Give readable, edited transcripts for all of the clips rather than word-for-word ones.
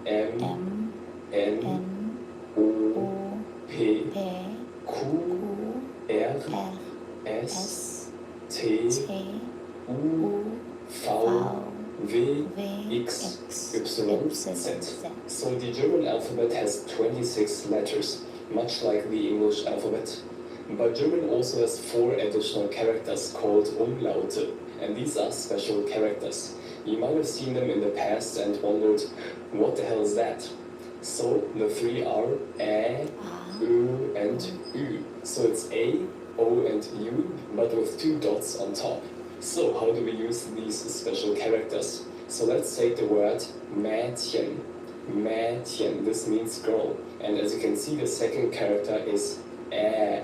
M N O P P Q R R S S T T U U V V W X X Y Y Z. Z. So the German alphabet has 26 letters, much like the English alphabet. But German also has 4 additional characters called Umlaute, and these are special characters. You might have seen them in the past and wondered, what the hell is that? So the 3 are Ä, Ö, and Ü. So it's A, O, and U, but with 2 dots on top. So how do we use these special characters? So let's take the word Mädchen. Mädchen, this means girl. And as you can see, the second character is Ä,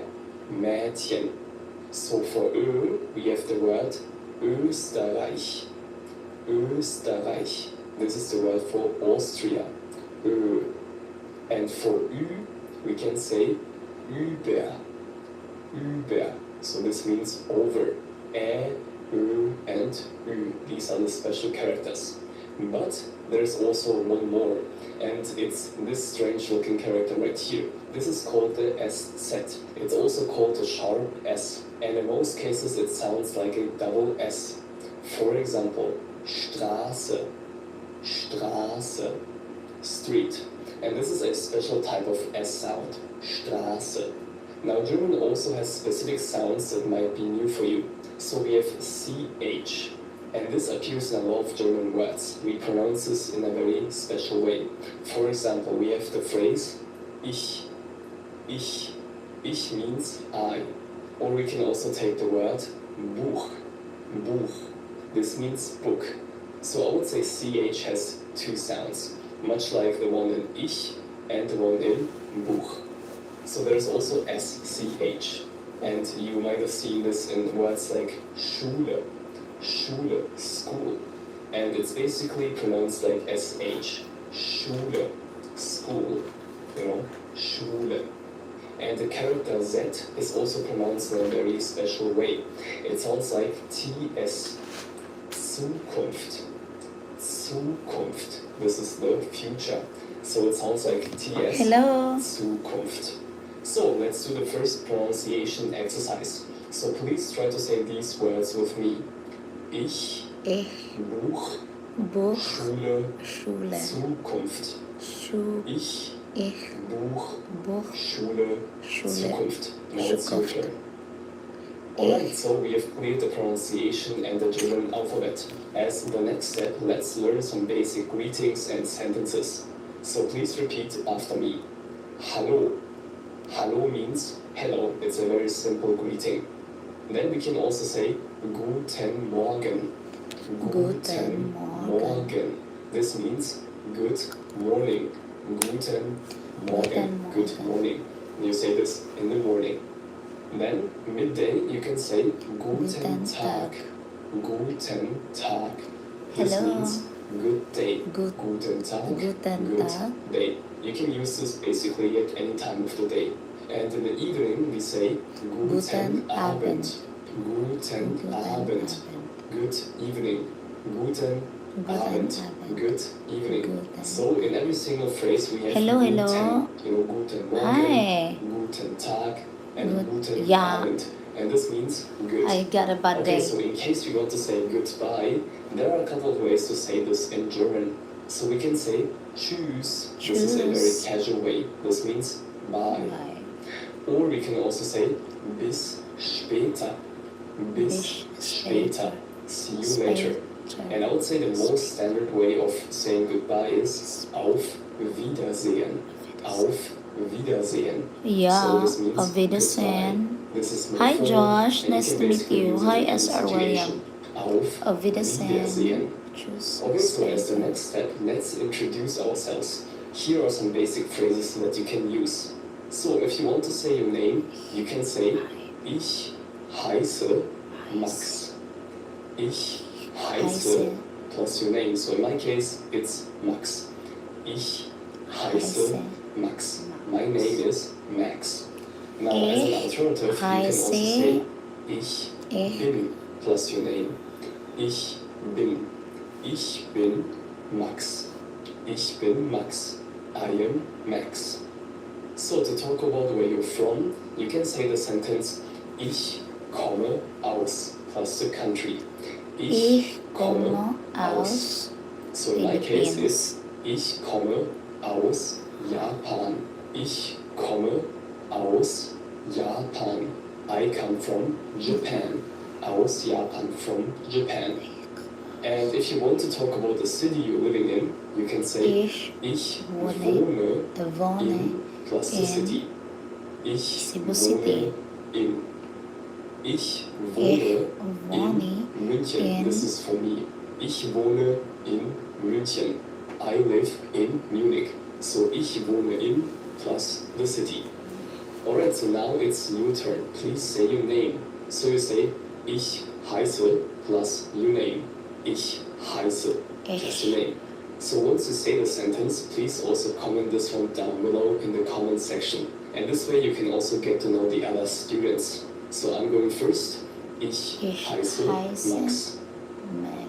Mädchen. So for Ö, we have the word Österreich. Österreich. This is the word for Austria. Ö. And for Ü, we can say über. Über. So this means over. Ä, Ö, and Ü. These are the special characters. But there's also one more, and it's this strange looking character right here. This is called the SZ. It's also called a sharp S, and in most cases it sounds like a double S. For example, Straße, Straße, street. And this is a special type of S sound, Straße. Now German also has specific sounds that might be new for you. So we have CH. And this appears in a lot of German words. We pronounce this in a very special way. For example, we have the phrase ich. Ich. Ich means I. Or we can also take the word Buch. Buch. This means book. So I would say CH has 2 sounds, much like the one in ich and the one in Buch. So there's also SCH. And you might have seen this in words like Schule. Schule, school, and it's basically pronounced like SH, Schule, school, Schule. And the character Z is also pronounced in a very special way. It sounds like TS, Zukunft, Zukunft. This is the future. So it sounds like TS, Hello. Zukunft. So let's do the first pronunciation exercise. So please try to say these words with me. Ich, Buch, Schule, Zukunft. Ich, Buch, Schule, Zukunft. Now it's your turn. Alright, so we have cleared the pronunciation and the German alphabet. As the next step, let's learn some basic greetings and sentences. So please repeat after me. Hallo. Hallo means hello. It's a very simple greeting. Then we can also say Guten Morgen. Guten Morgen. This means good morning. Guten Morgen. Good morning. You say this in the morning. Then midday you can say Guten Tag. Guten Tag. This Hello. means good day. Guten Tag. Good day. You can use this basically at any time of the day. And in the evening we say Guten Abend. Guten Abend. Good evening. Guten Abend. Good evening. So in every single phrase we have Hello, Guten, hello. Guten Morgen, Hi. Guten Tag, and Guten Yeah. Abend. And this means good. I got a bad Okay, day. so in case you want to say goodbye, there are a couple of ways to say this in German. So we can say Tschüss. This is a very Tschüss. casual way. This means bye. Or we can also say Bis später. Bis später. See you later. And I would say the most standard way of saying goodbye is Auf Wiedersehen. Auf Wiedersehen. Yeah, So this means auf Wiedersehen. goodbye. This is Hi more Josh, formal, and nice you to can meet basically you. use it Hi in any SR William. situation. Auf Auf Wiedersehen. Wiedersehen. Tschüss. Okay, so as the next step, let's introduce ourselves. Here are some basic phrases that you can use. So if you want to say your name, you can say Ich heiße Max. Ich heiße plus your name. So in my case, it's Max. Ich heiße Max. My name is Max. Now as an alternative, you can also say Ich bin plus your name. Ich bin. Ich bin Max. Ich bin Max. I am Max. So to talk about where you're from, you can say the sentence Ich komme aus plus the country. Ich komme aus So in my case Philippines. is Ich komme aus Japan. Ich komme aus Japan. I come from Japan. Aus Japan, from Japan. And if you want to talk about the city you're living in, you can say Ich wohne in plus the city. Ich Cebu City. in. Ich wohne in München. This is for me. Ich wohne in München. I live in Munich. So ich wohne in plus the city. Alright, so now it's your turn. Please say your name. So you say Ich heiße plus your name. Ich heiße. Just your name. So once you say the sentence, please also comment this one down below in the comment section. And this way you can also get to know the other students. So I'm going first. Ich heiße Max.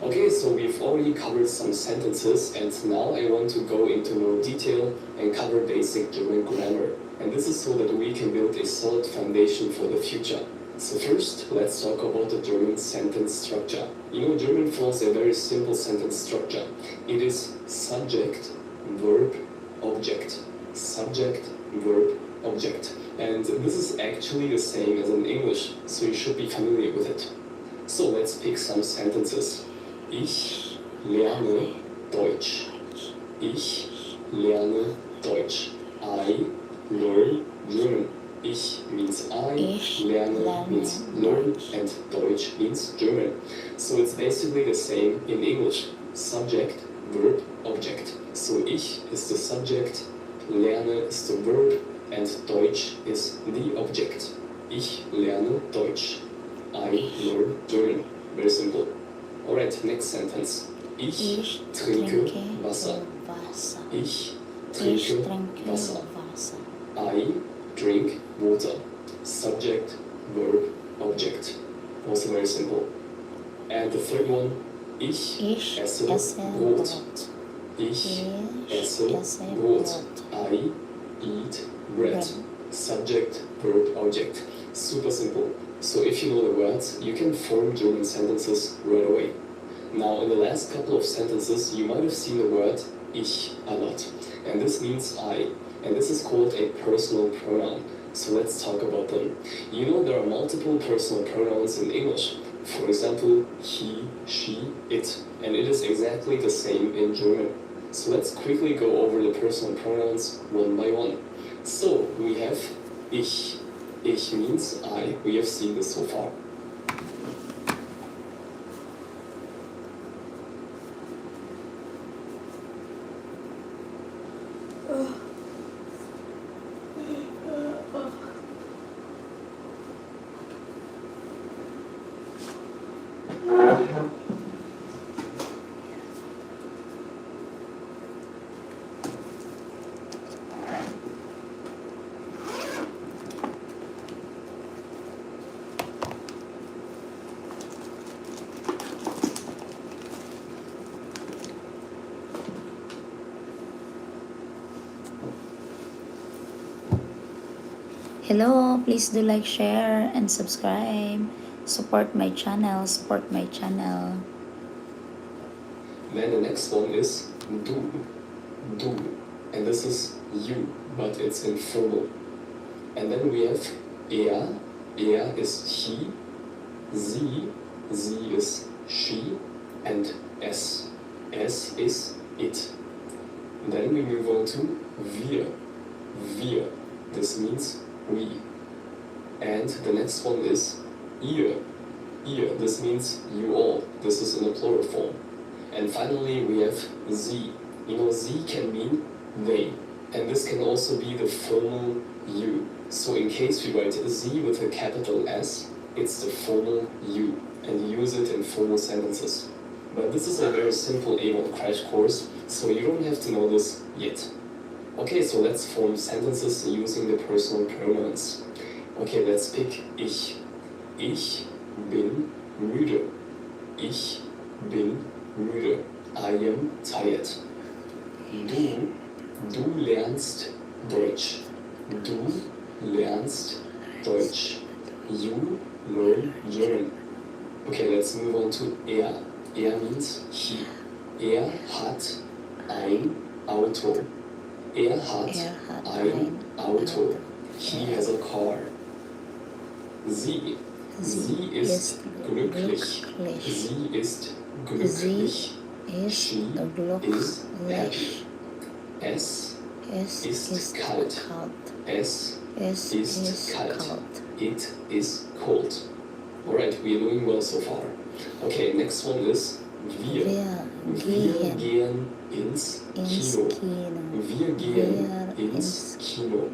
Okay, so we've already covered some sentences, and now I want to go into more detail and cover basic German grammar. And this is so that we can build a solid foundation for the future. So first, let's talk about the German sentence structure. You know, German follows a very simple sentence structure. It is subject, verb, object. Subject, verb, object. And this is actually the same as in English, so you should be familiar with it. So let's pick some sentences. Ich lerne Deutsch. Ich lerne Deutsch. I learn German. Ich means I, lerne means learn, and Deutsch means German. So it's basically the same in English. Subject, verb, object. So ich is the subject, lerne is the verb, and Deutsch is the object. Ich lerne Deutsch. I learn German. Very simple. Alright, next sentence. Ich trinke Wasser. Ich trinke Wasser. I drink water. Subject, verb, object. Also very simple. And the third one. Ich esse Brot. Ich esse Brot. I eat bread. Subject, verb, object. Super simple. So if you know the words, you can form German sentences right away. Now in the last couple of sentences, you might have seen the word ich a lot. And this means I. And this is called a personal pronoun. So let's talk about them. You know there are multiple personal pronouns in English. For example, he, she, it. And it is exactly the same in German. So let's quickly go over the personal pronouns one by one. So we have ich. Ich means I. We have seen this so far. Hello, please do like, share, and subscribe. Support my channel, Then the next one is du. Du. And this is you, but it's informal. And then we have er. Er is he. Sie. Sie is she. And es. Es is it. Then we move on to wir. Wir. This means we. And the next one is ihr. Ihr. This means you all. This is in a plural form. And finally we have sie. You know, sie can mean they. And this can also be the formal you. So in case we write sie with a capital S, it's the formal you. And use it in formal sentences. But this is a very simple A1 crash course, so you don't have to know this yet. Okay, so let's form sentences using the personal pronouns. Okay, let's pick ich. Ich bin müde. Ich bin müde. I am tired. Du lernst Deutsch. Du lernst Deutsch. You learn German. Okay, let's move on to er. Er means he. Er hat ein Auto. Er hat ein Auto. He has a car. Sie ist glücklich. Sie ist glücklich. She is happy. Es ist kalt. Es ist kalt. It is cold. Alright, we are doing well so far. Okay, next one is wir. Wir gehen ins Kino. Wir gehen ins Kino.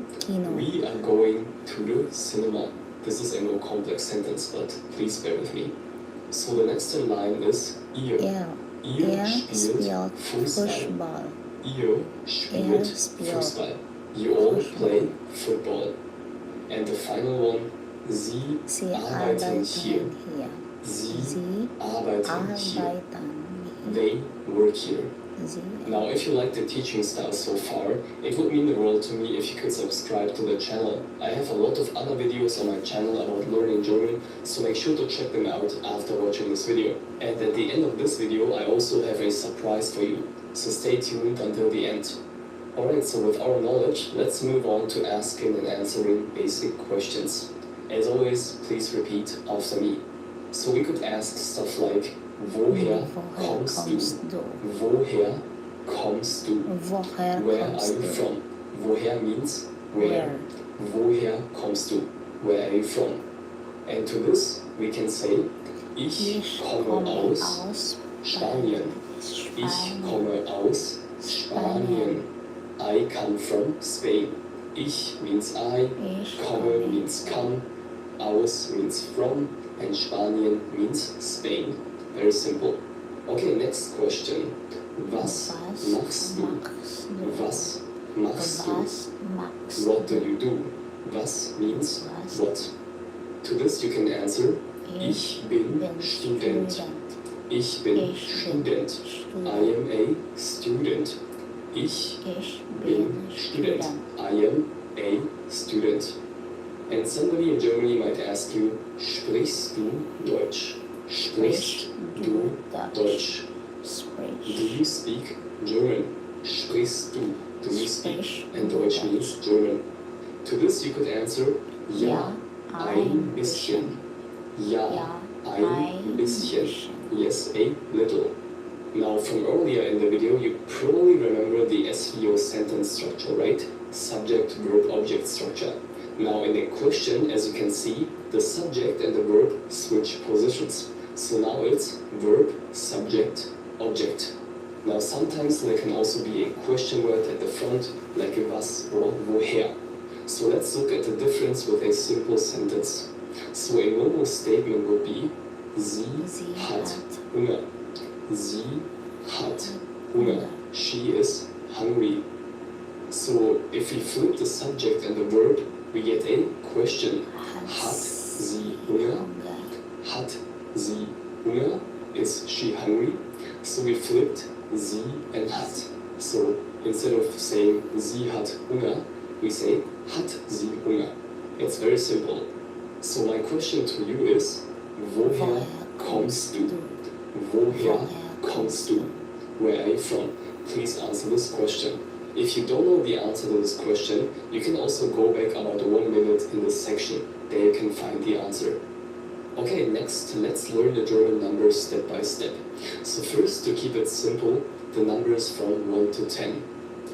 We are going to the cinema. This is a more complex sentence, but please bear with me. So the next in line is ihr. Ihr spielt Fußball. Ihr spielt Fußball. You all play football. And the final one, Sie arbeiten hier. Sie arbeiten hier. They work here. Now, if you like the teaching style so far, it would mean the world to me if you could subscribe to the channel. I have a lot of other videos on my channel about learning German, so make sure to check them out after watching this video. And at the end of this video, I also have a surprise for you, so stay tuned until the end. Alright, so with our knowledge, let's move on to asking and answering basic questions. As always, please repeat after me. So we could ask stuff like, woher kommst du? Woher kommst du? Where are you from? Woher means where. Woher kommst du? Where are you from? And to this, we can say, ich komme aus Spanien. Ich komme aus Spanien. I come from Spain. Ich means I, komme means come, aus means from, and Spanien means Spain. Very simple. Okay, next question. Was machst du? Was machst du? What do you do? Was means what? To this you can answer, ich bin Student. Ich bin Student. I am a student. Ich bin Student. I am a student. And somebody in Germany might ask you, sprichst du Deutsch? Sprichst du Deutsch? Do you speak German? Sprichst du? Do you speak? And Deutsch means German. To this you could answer, ja, ein bisschen. Ja, ein bisschen. Yes, a little. Now, from earlier in the video, you probably remember the SVO sentence structure, right? Subject, verb, object structure. Now, in the question, as you can see, the subject and the verb switch positions. So now it's verb, subject, object. Now, sometimes there can also be a question word at the front, like a was or woher. So let's look at the difference with a simple sentence. So a normal statement would be, sie hat Hunger. Sie hat Hunger. She is hungry. So if we flip the subject and the verb, we get a question. Hat sie Hunger? Hat sie Hunger? Is she hungry? So we flipped sie and hat. So instead of saying sie hat Hunger, we say hat sie Hunger. It's very simple. So my question to you is, woher kommst du? Woher kommst du? Where are you from? Please answer this question. If you don't know the answer to this question, you can also go back about 1 minute in this section. There you can find the answer. Okay, next, let's learn the German numbers step by step. So first, to keep it simple, the numbers from 1 to 10.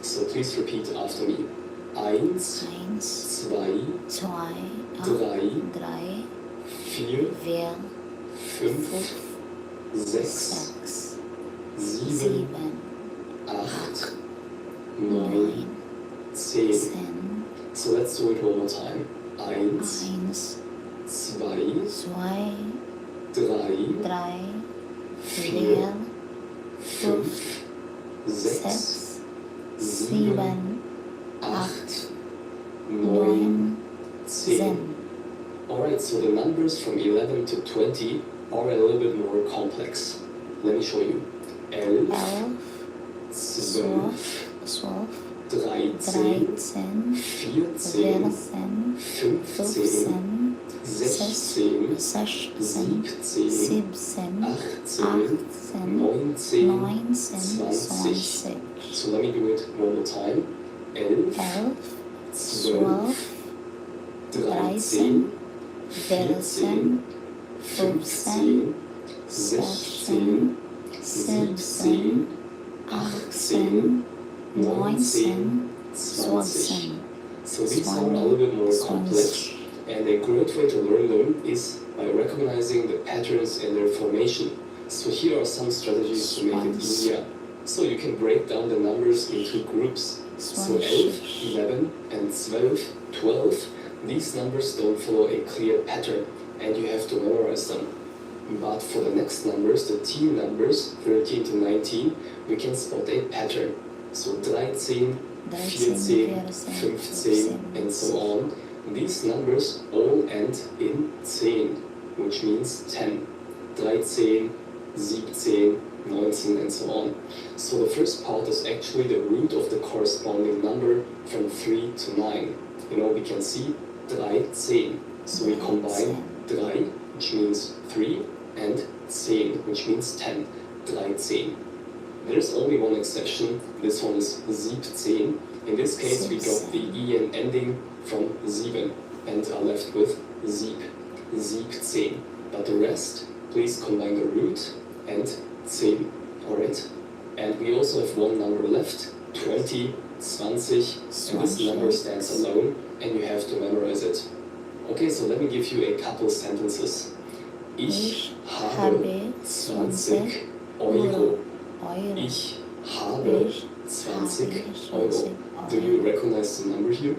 So please repeat after me. 1, 2, 3, 4, 5, 6, 7, 8, 9, 10. So let's do it one more time. 1, 2, 3, 4, 5, 6, 7, 8, 9, 10. Alright, so the numbers from 11 to 20 are a little bit more complex. Let me show you. 11, 12, 12, 13, 13, 14, 14, 15, 15, 16, 16, 17, 17, 18, 18, 19, 19, 20. 20. So let me do it one more time. 11, 11, 12, 13, 13, 14, 15, 16, 16, 17, 18, 19, 19, 20. So these sound a little bit more complex, and a great way to learn them is by recognizing the patterns in their formation. So here are some strategies to make it easier. So you can break down the numbers into groups. So 11, 11, and 12, 12. These numbers don't follow a clear pattern, and you have to memorize them. But for the next numbers, the teen numbers, 13 to 19, we can spot a pattern. So 13, 14, 15, and so on. These numbers all end in 10, which means 10. 13, 17, 19, and so on. So the first part is actually the root of the corresponding number from 3 to 9. We can see 13. So we combine 3, which means 3, and 10, which means 10. 13. There's only one exception. This one is 17. In this case, we got the en ending from 7 and are left with 17. But the rest, please combine the root and 10. Alright? And we also have one number left, 20, 20, and this number stands alone, and you have to memorize it. Okay, so let me give you a couple sentences. Ich habe 20 Euro. Ich habe 20 Euro. Do you recognize the number here?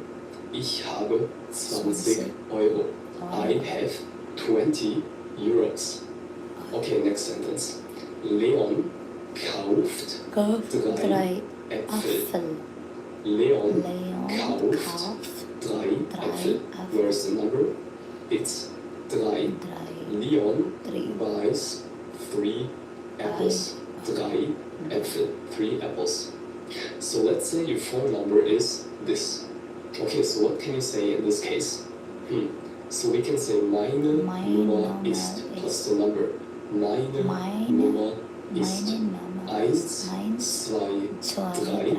Ich habe 20 Euro. I have 20 euros. Okay, next sentence. Leon kauft 3 Äpfel. Leon kauft 3 Äpfel. Where's the number? It's 3. Leon buys 3 apples. 3 Äpfel. 3 apples. So let's say your phone number is this. Okay, so what can you say in this case? So we can say meine Nummer ist plus the number. Meine Nummer ist 1, 2, 3,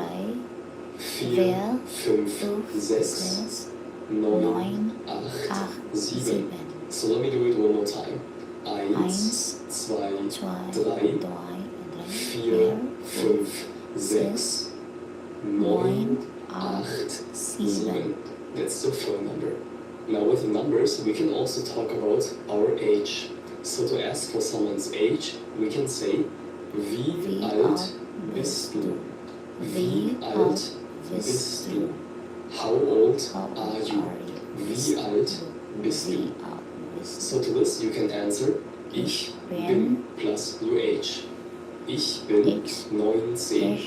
4, 5, 6, 9, 8, 7. So let me do it one more time. 1, 2, 3, 4, 5, 6, 9, 8, 7. That's the phone number. Now with the numbers, we can also talk about our age. So to ask for someone's age, we can say Wie alt bist du? Wie alt bist du? How old are you? Wie alt bist du? So to this you can answer Ich bin plus your age. Ich bin 19.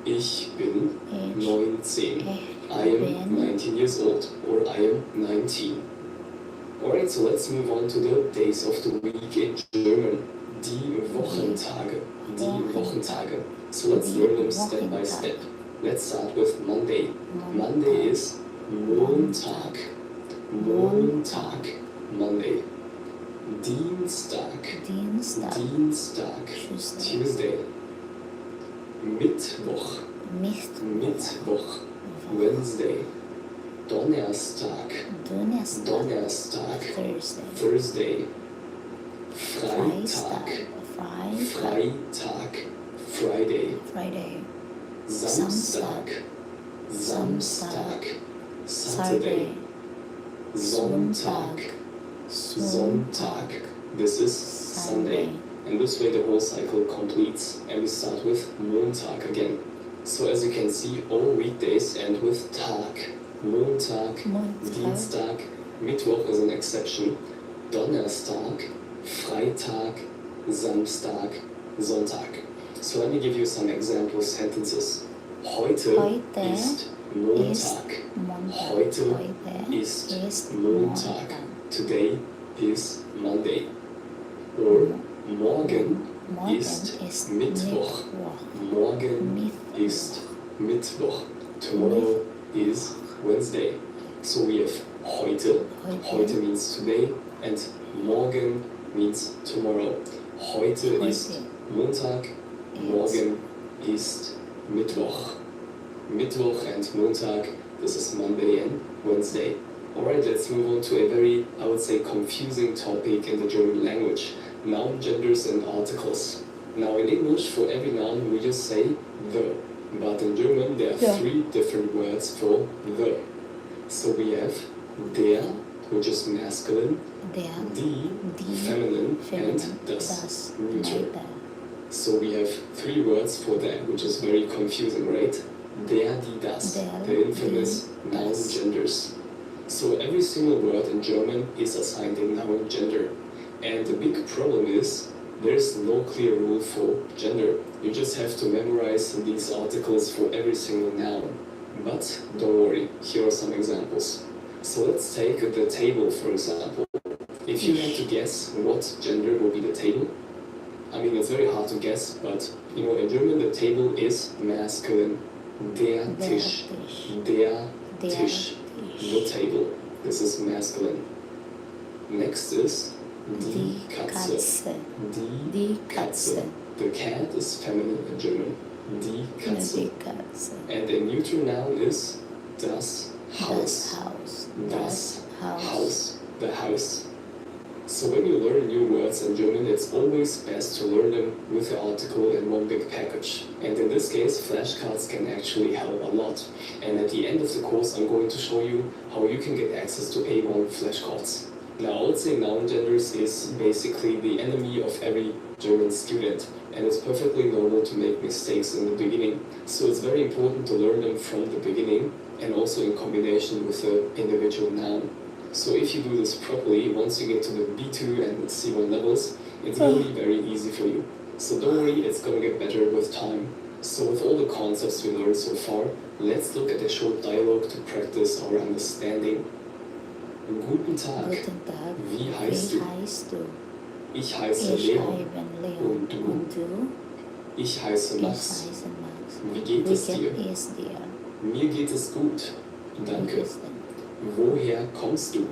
Ich bin 19. I am 19 years old, or I am 19. Alright, so let's move on to the days of the week in German. Die Wochentage. Die Wochentage. So let's learn them step by step. Let's start with Monday. Monday is Montag. Montag. Monday. Dienstag. Dienstag. Tuesday. Mittwoch. Mittwoch. Wednesday. Donnerstag. Donnerstag. Thursday. Freitag. Freitag. Friday. Samstag. Samstag. Saturday. Sonntag. Sonntag. This is Sunday. And this way the whole cycle completes, and we start with Montag again. So as you can see, all weekdays end with Tag. Montag, Dienstag, Mittwoch is an exception. Donnerstag, Freitag, Samstag, Sonntag. So let me give you some example sentences. Heute ist Montag. Heute ist Montag. Today is Monday. Or morgen ist Mittwoch. Morgen ist Mittwoch. Tomorrow is Wednesday. So we have heute. Heute means today, and morgen means tomorrow. Heute ist Montag, morgen ist Mittwoch. Mittwoch and Montag, this is Monday and Wednesday. Alright, let's move on to a very, I would say, confusing topic in the German language. Noun, genders and articles. Now in English, for every noun we just say the. But in German there are three different words for the. So we have der, which is masculine, die, feminine, and das, neuter. So we have three words for that, which is very confusing, right? Der, die, das, the infamous noun genders. So every single word in German is assigned a noun gender. And the big problem is there's no clear rule for gender. You just have to memorize these articles for every single noun. But don't worry, here are some examples. So let's take the table for example. If you had to guess what gender will be the table, I mean it's very hard to guess, but you know in German the table is masculine. Der Tisch. Der Tisch. The table. This is masculine. Next is die Katze. Die Katze. The cat is feminine in German. Die Katze. And a neutral noun is das Haus. Das Haus. The house. So when you learn new words in German, it's always best to learn them with the article in one big package. And in this case, flashcards can actually help a lot. And at the end of the course, I'm going to show you how you can get access to A1 flashcards. Now, I would say noun genders is basically the enemy of every German student. And it's perfectly normal to make mistakes in the beginning. So it's very important to learn them from the beginning and also in combination with the individual noun. So if you do this properly, once you get to the B2 and C1 levels, it's going to be very easy for you. So don't worry, it's going to get better with time. So with all the concepts we learned so far, let's look at a short dialogue to practice our understanding. Guten Tag. Wie heißt du? Ich heiße Leon. Und du? Ich heiße Max. Wie geht es dir? Mir geht es gut. Danke. Woher kommst du?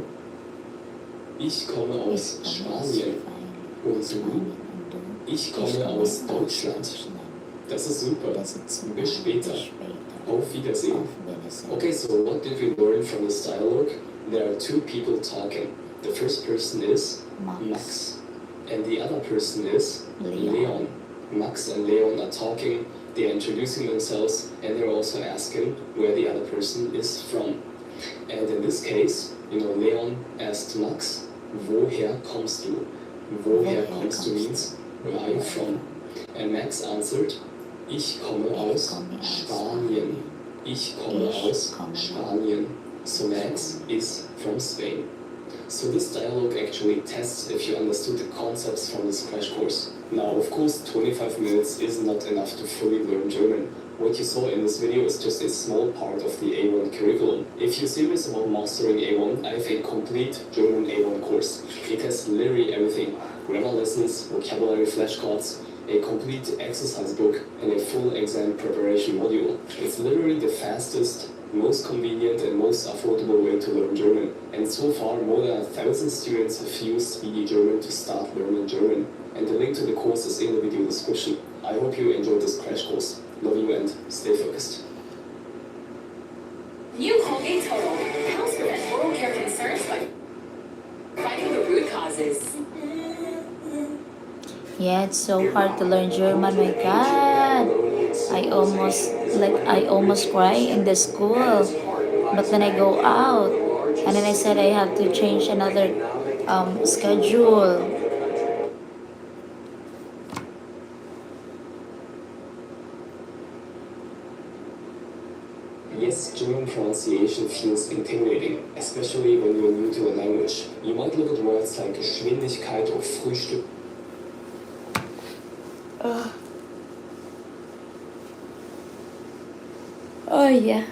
Ich komme aus Spanien. Und du? Ich komme aus Deutschland. Das ist super. Bis später. Auf Wiedersehen. Okay, so what did we learn from this dialogue? There are two people talking. The first person is Max. And the other person is Leon. Max and Leon are talking, they're introducing themselves, and they're also asking where the other person is from. And in this case, you know, Leon asked Max, woher kommst du? Woher kommst du means, where are you from? And Max answered, ich komme aus Spanien. Ich komme aus Spanien. So Max is from Spain. So this dialogue actually tests if you understood the concepts from this crash course. Now, of course, 25 minutes is not enough to fully learn German. What you saw in this video is just a small part of the A1 curriculum. If you're serious about mastering A1, I have a complete German A1 course. It has literally everything. Grammar lessons, vocabulary flashcards, a complete exercise book, and a full exam preparation module. It's literally the fastest, most convenient and most affordable way to learn German. And so far, more than 1,000 students have used Speedy German to start learning German. And the link to the course is in the video description. I hope you enjoyed this crash course. Love you and stay focused. New Colgate Total helps prevent oral care concerns by fighting the root causes. Yeah, it's so hard to learn German. My God, I almost cry in the school. But then I go out, and then I said I have to change another schedule. Yes, German pronunciation feels intimidating, especially when you're new to a language. You might look at words like Geschwindigkeit or Frühstück. Oh yeah.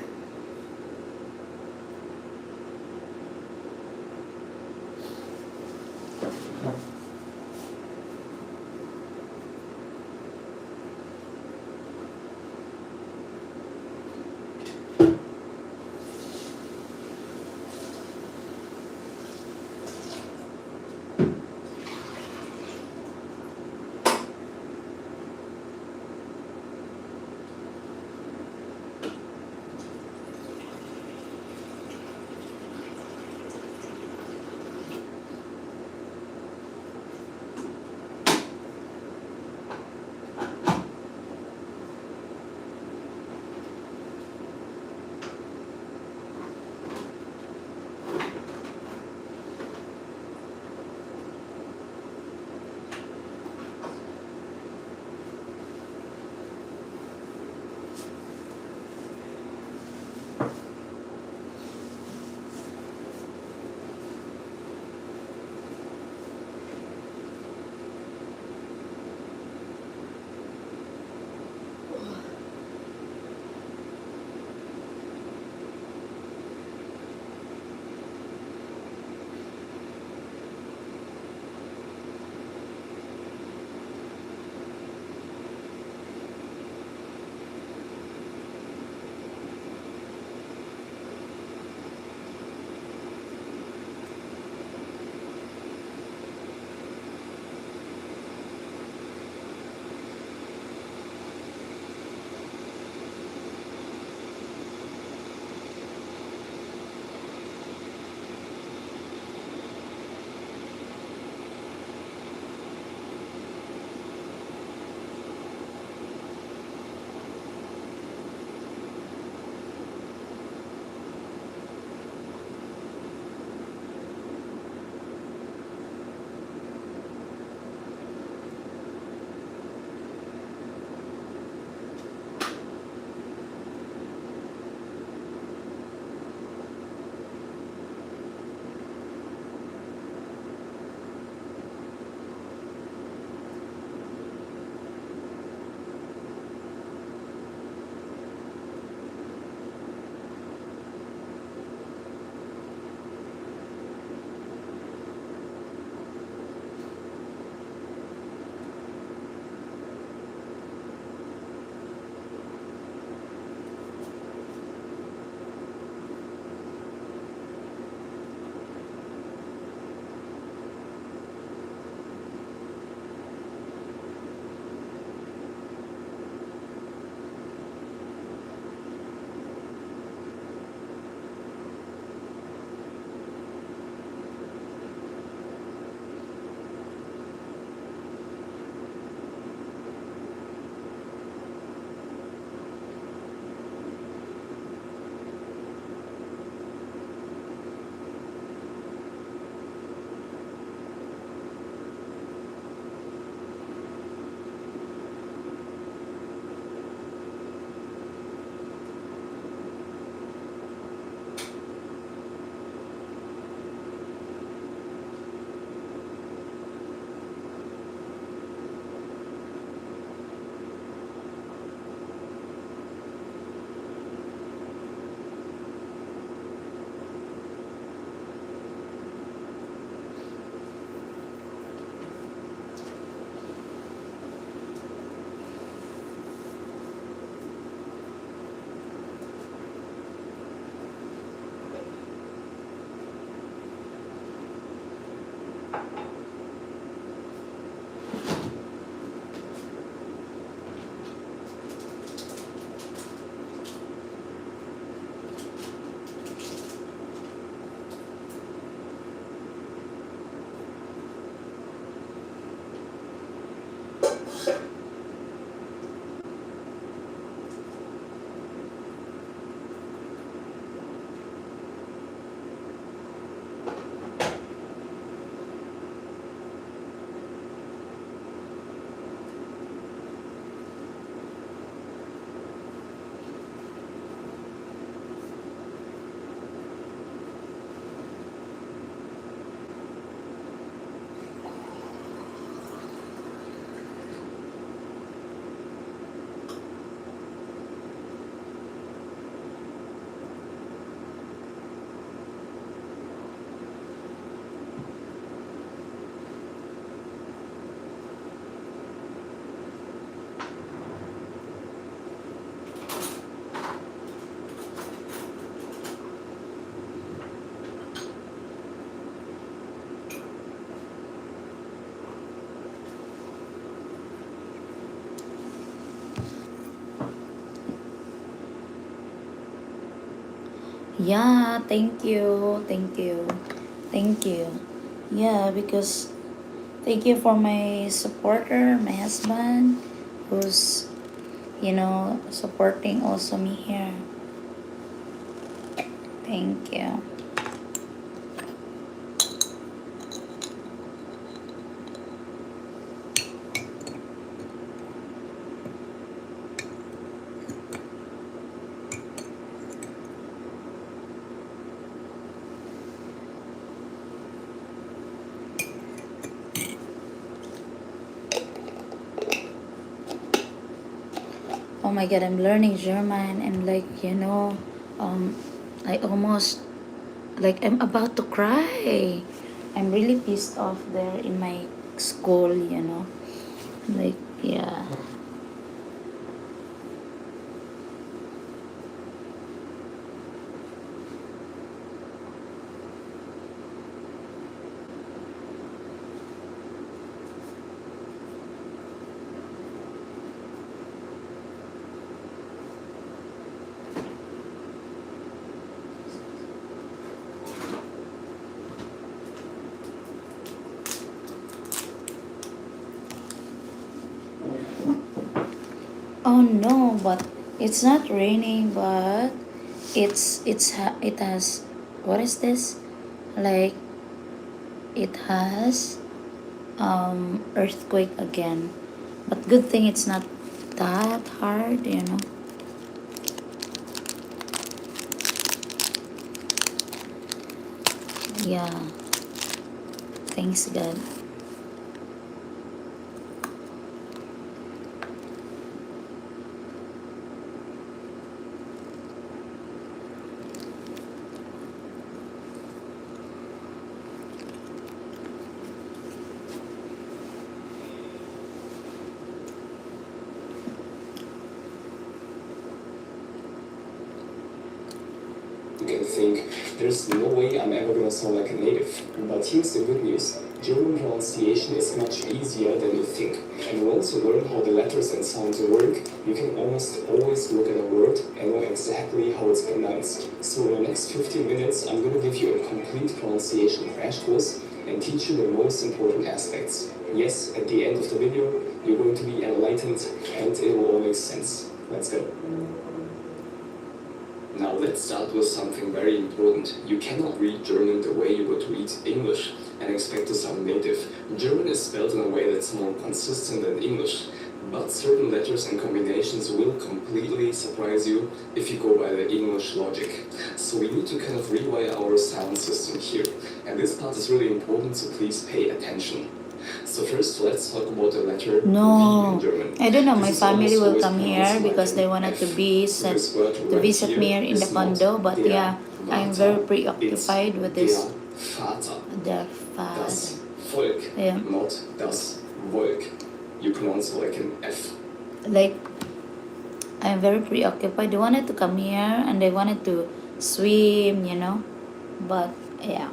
Yeah, thank you. Thank you. Thank you. Yeah, because thank you for my supporter, my husband, who's, supporting also me here. Thank you. Oh my god, I'm learning German and um, I almost, like, I'm about to cry. I'm really pissed off there in my school. Like, yeah. Oh no, but it's not raining, but it has, what is this? Like, it has earthquake again. But good thing it's not that hard. Yeah, thanks God. You can think, there's no way I'm ever gonna sound like a native. But here's the good news. German pronunciation is much easier than you think. And once you learn how the letters and sounds work, you can almost always look at a word and know exactly how it's pronounced. So in the next 15 minutes, I'm gonna give you a complete pronunciation crash course and teach you the most important aspects. Yes, at the end of the video, you're going to be enlightened and it will all make sense. Let's go. Now let's start with something very important. You cannot read German the way you would read English and expect to sound native. German is spelled in a way that's more consistent than English, but certain letters and combinations will completely surprise you if you go by the English logic. So we need to kind of rewire our sound system here. And this part is really important, so please pay attention. So first, let's talk about the letter V No, in German. I don't know. My This is family almost will always come here pronounced like because they an wanted to F. visit This word to right visit here me here in the is not condo. But der yeah, I'm very Vater, preoccupied it's with this. der Vater. The father. Das Volk, Yeah. not das Volk. You pronounce it like an F. Like, I'm very preoccupied. They wanted to come here and they wanted to swim. But yeah.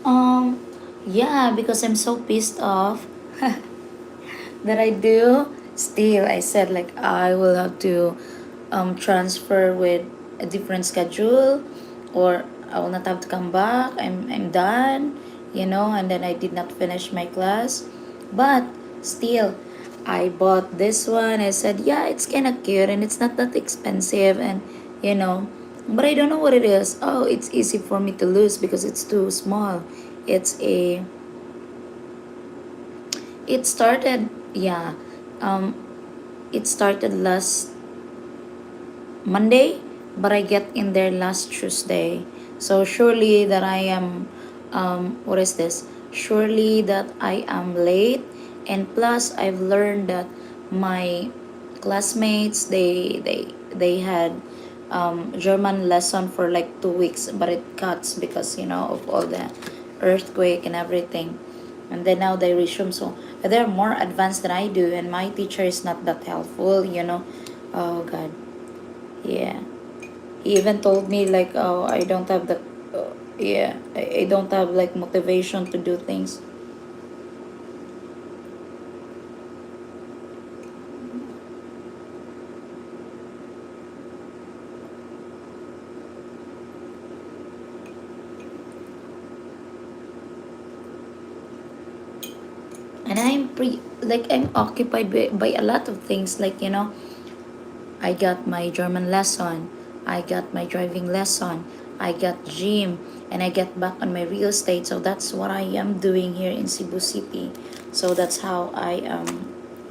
Um, yeah, because I'm so pissed off that I do. Still, I said, like, I will have to transfer with a different schedule, or I will not have to come back. I'm done. And then I did not finish my class, but still, I bought this one. I said, yeah, it's kind of cute and it's not that expensive, and you know, but I don't know what it is. Oh, it's easy for me to lose because it's too small. It's a it started yeah um it started last Monday, but I get in there last Tuesday. So surely that I am, what is this? Surely that I am late, and plus I've learned that my classmates, they had German lesson for like 2 weeks, but it cuts because of all the earthquake and everything. and then now they resume. So they're more advanced than I do, and my teacher is not that helpful, you know. Oh God, yeah. He even told me like, oh, I don't have the, yeah, I don't have like motivation to do things. And I'm occupied by a lot of things, like, you know, I got my German lesson, I got my driving lesson, I got gym, and I get back on my real estate. So that's what I am doing here in Cebu City. So that's how I am,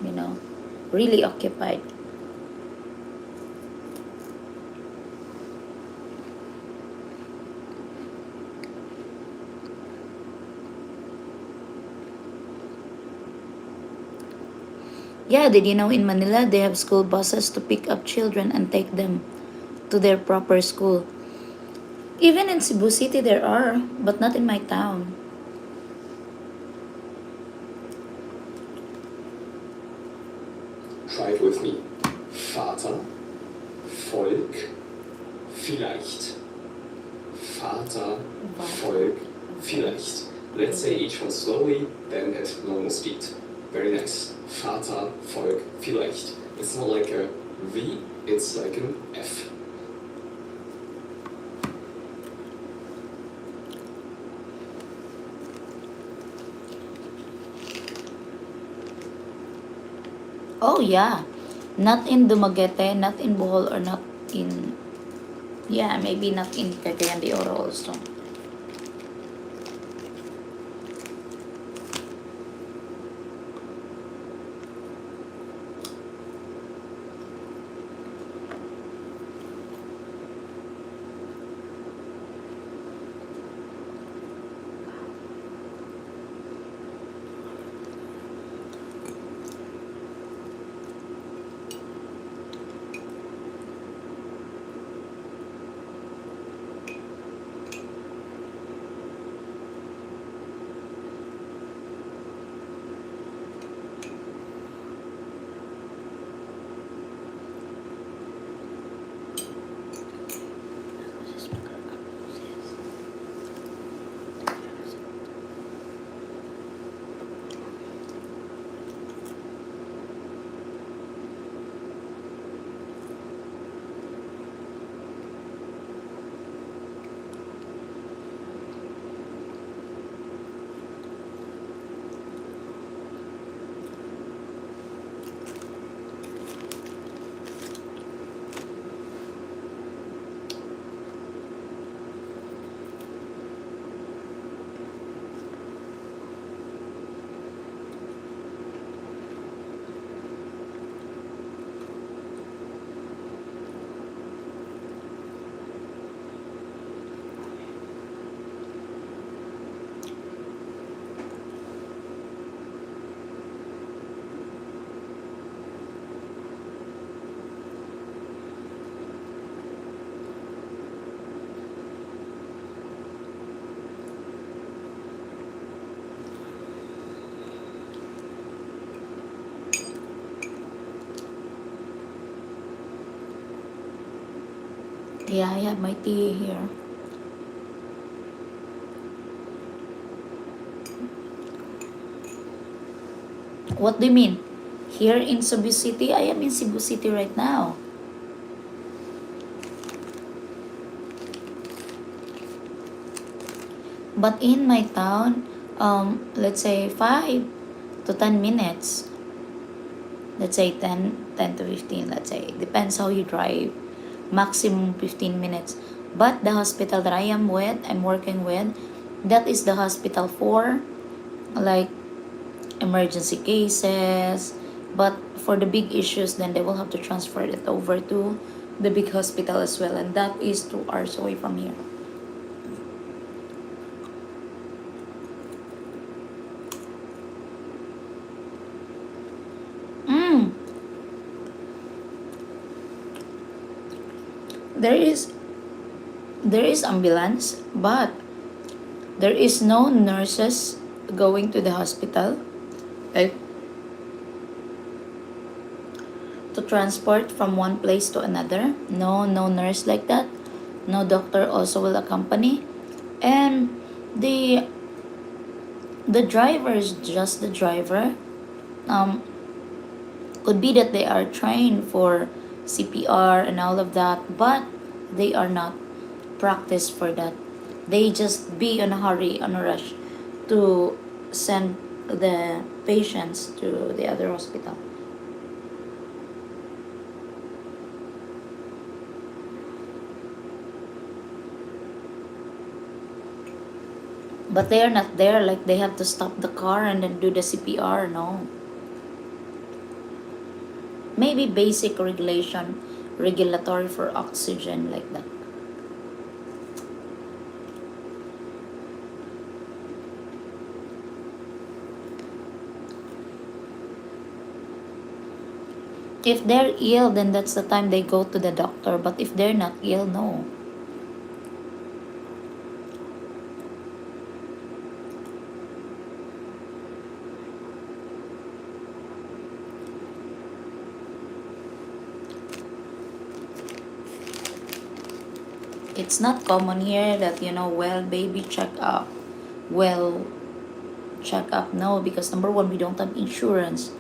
you know, really occupied. Yeah, did you know in Manila they have school buses to pick up children and take them to their proper school? Even in Cebu City there are, but not in my town. Try it with me. Vater, Volk, vielleicht. Vater, Volk, vielleicht. Let's say each one slowly, then at normal speed. Very nice. Vater, Volk, vielleicht. It's not like a V, it's like an F. Oh yeah, not in Dumaguete, not in Bohol, or not in, yeah, maybe not in Cagayan de Oro also. Yeah, I have my tea here. What do you mean? Here in Cebu City? I am in Cebu City right now. But in my town, let's say 5 to 10 minutes. Let's say 10 to 15, let's say. Depends how you drive. Maximum 15 minutes. But the hospital that I'm working with, that is the hospital for like emergency cases. But for the big issues, then they will have to transfer it over to the big hospital as well. And that is 2 hours away from here. Mm, there is ambulance, but there is no nurses going to the hospital, like to transport from one place to another. No, no nurse like that. No doctor also will accompany. And the the driver is just the driver. Um, could be that they are trained for CPR and all of that, but they are not practiced for that. They just be in a hurry, on a rush to send the patients to the other hospital. But they are not there, like they have to stop the car and then do the CPR. No. Maybe basic regulatory for oxygen, like that. If they're ill, then that's the time they go to the doctor. But if they're not ill, no. It's not common here that, well, baby check up. Well, check up. No, because number one, we don't have insurance.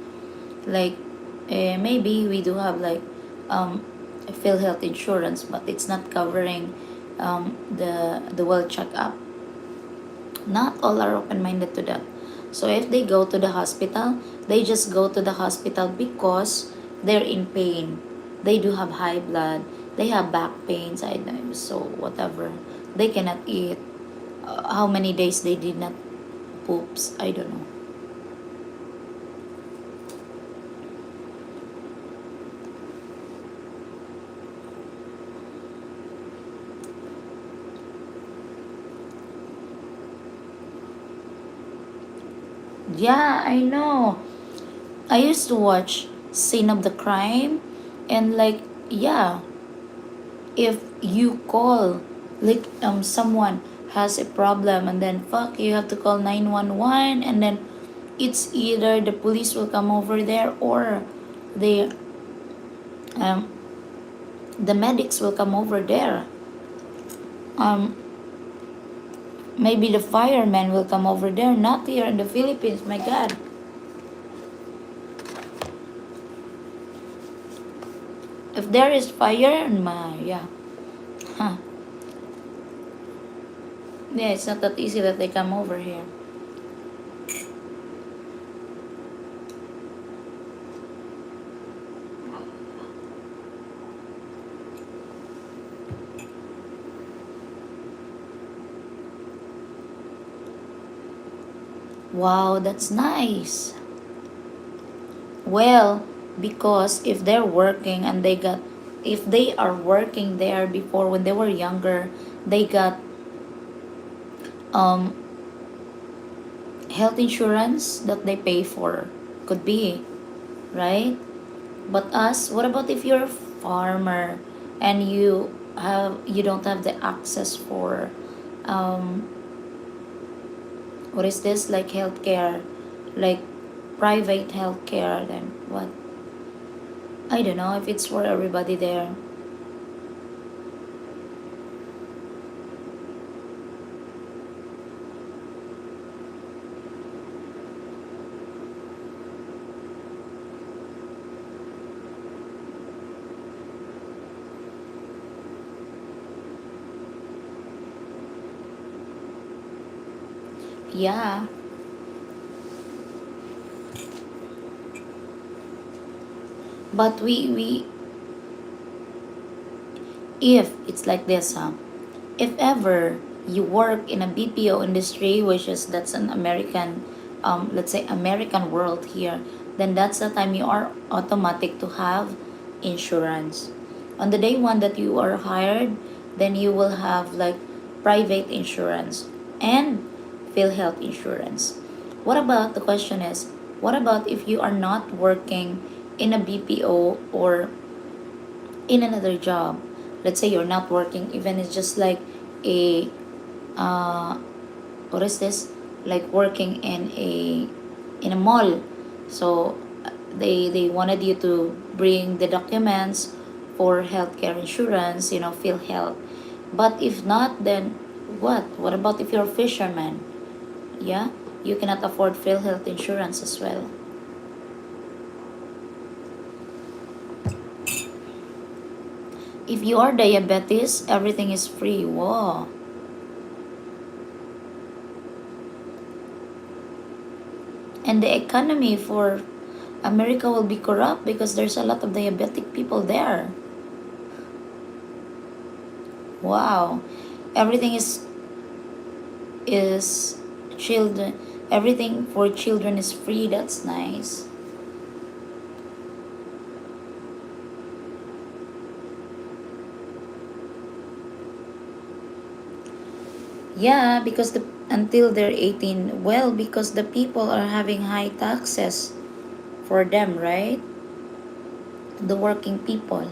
Like, maybe we do have like field health insurance, but it's not covering the well checkup. Not all are open minded to that. So if they go to the hospital, they just go to the hospital because they're in pain. They do have high blood. They have back pains. I know, so whatever. They cannot eat. How many days they did not poops? I don't know. Yeah, I know. I used to watch Scene of the Crime, and like, yeah, if you call, like, someone has a problem, and then fuck, you have to call 911, and then it's either the police will come over there, or the um the medics will come over there. um Maybe the firemen will come over there, not here in the Philippines. My god. If there is fire, my, yeah. Huh. Yeah, it's not that easy that they come over here. Wow, that's nice. Well, because if they're working and if they are working there before when they were younger, they got um health insurance that they pay for. Could be, right? But us, what about if you're a farmer and you don't have the access for um what is this, like healthcare, like private healthcare, then what? I don't know if it's for everybody there. Yeah, but we if it's like this, huh? If ever you work in a BPO industry, which is that's an American, let's say American world here, then that's the time you are automatic to have insurance. On the day one that you are hired, then you will have like private insurance and field health insurance. What about, the question is, what about if you are not working in a BPO or in another job? Let's say you're not working, even it's just like a what is this, like working in a mall. So they wanted you to bring the documents for healthcare insurance, feel health. But if not, then what about if you're a fisherman? Yeah, you cannot afford full health insurance as well. If you are diabetes, everything is free. Whoa. And the economy for America will be corrupt because there's a lot of diabetic people there. Wow. Everything is children, everything for children is free. That's nice. Yeah, because the until they're 18, well, because the people are having high taxes for them, right? The working people.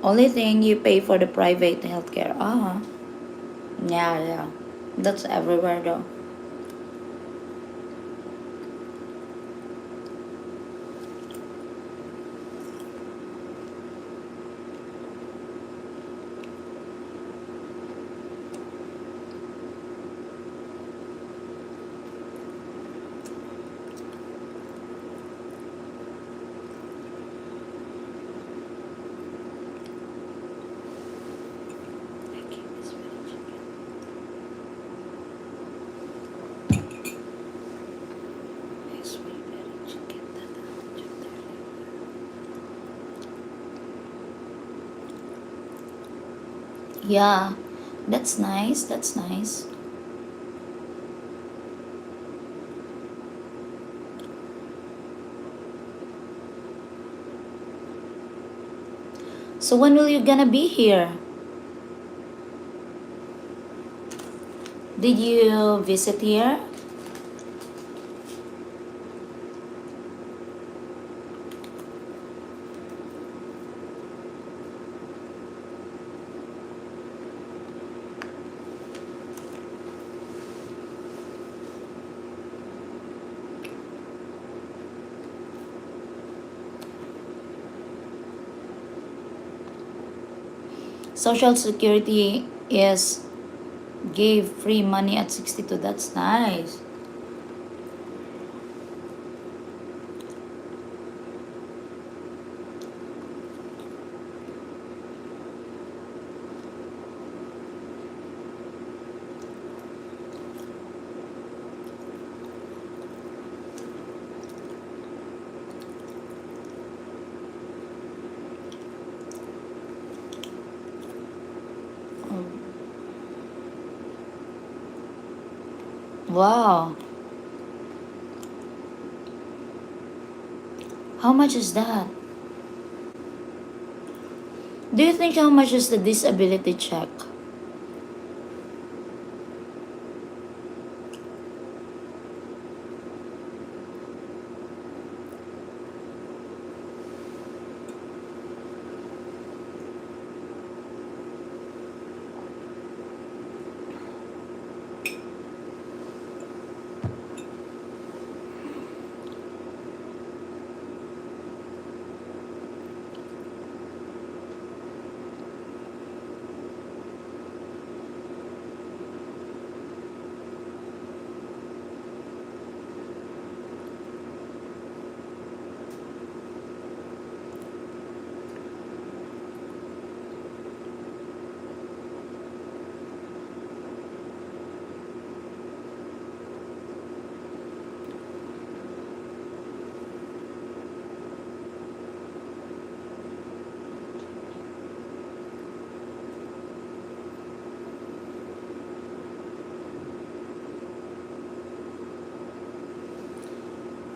Only thing you pay for the private healthcare. Ah, yeah, yeah. That's everywhere though. Yeah, that's nice. That's nice. So when will you gonna be here? Did you visit here? Social Security is gave free money at 62. That's nice. Wow. How much is that? Do you think how much is the disability check?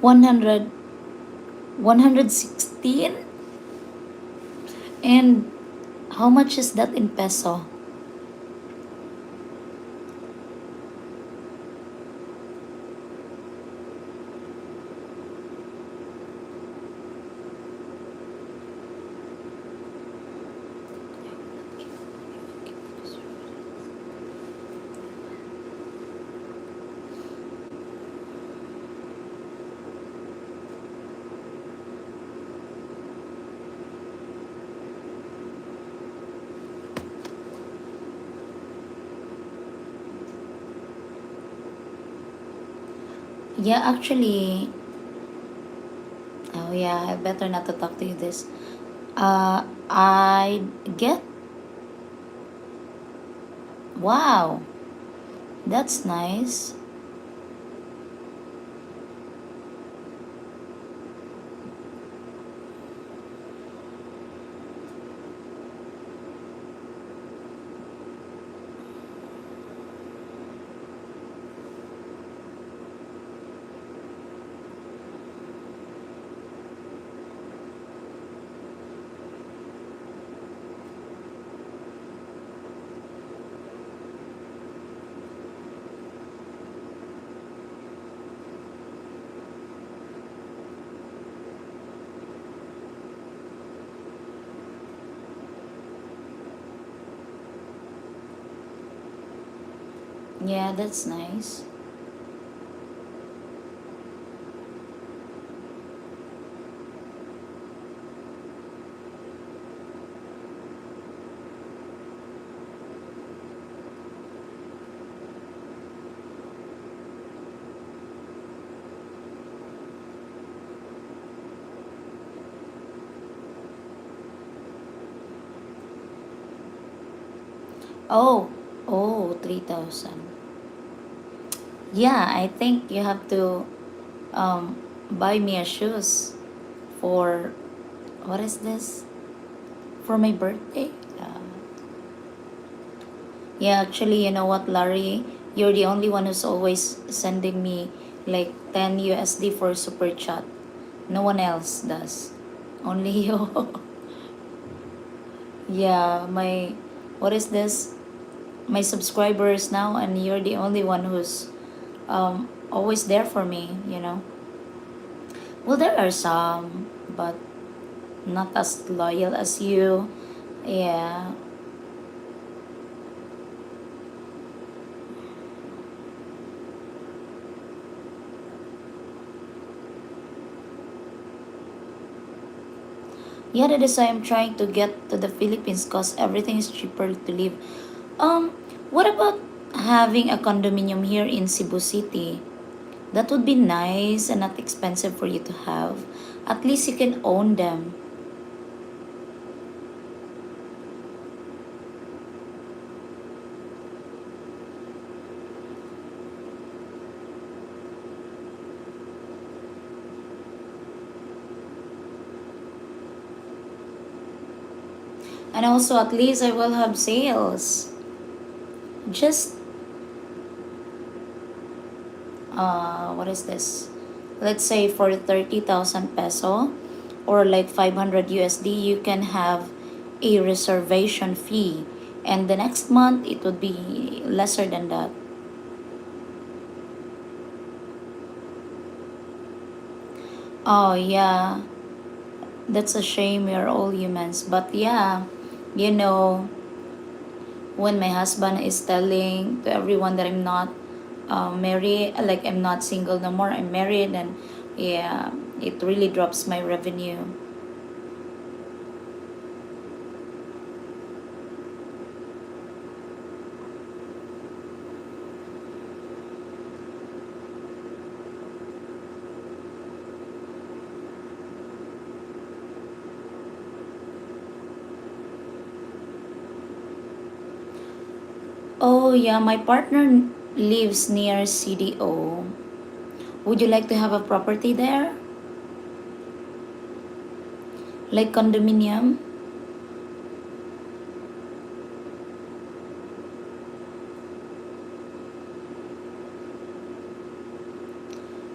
$100. 116. And how much is that in peso? Yeah, actually, oh yeah, I better not to talk to you this. I get, wow, that's nice. Yeah, that's nice. Oh, oh, 3,000. Yeah, I think you have to um buy me a shoes for, what is this? For my birthday? Yeah, actually, you know what, Larry? You're the only one who's always sending me like 10 USD for super chat. No one else does. Only you. Yeah, my, what is this? My subscribers now, and you're the only one who's always there for me, you know. Well, there are some, but not as loyal as you. Yeah. Yeah, that is why I'm trying to get to the Philippines because everything is cheaper to live. Um, what about having a condominium here in Cebu City? That would be nice and not expensive for you to have. At least you can own them. And also, at least I will have sales. Just, what is this? Let's say for 30,000 peso or like 500 USD, you can have a reservation fee. And the next month, it would be lesser than that. Oh, yeah. That's a shame, we're all humans. But yeah, you know, when my husband is telling to everyone that I'm not married, like I'm not single no more, I'm married, and yeah, it really drops my revenue. Oh, yeah, my partner lives near CDO. Would you like to have a property there? Like condominium?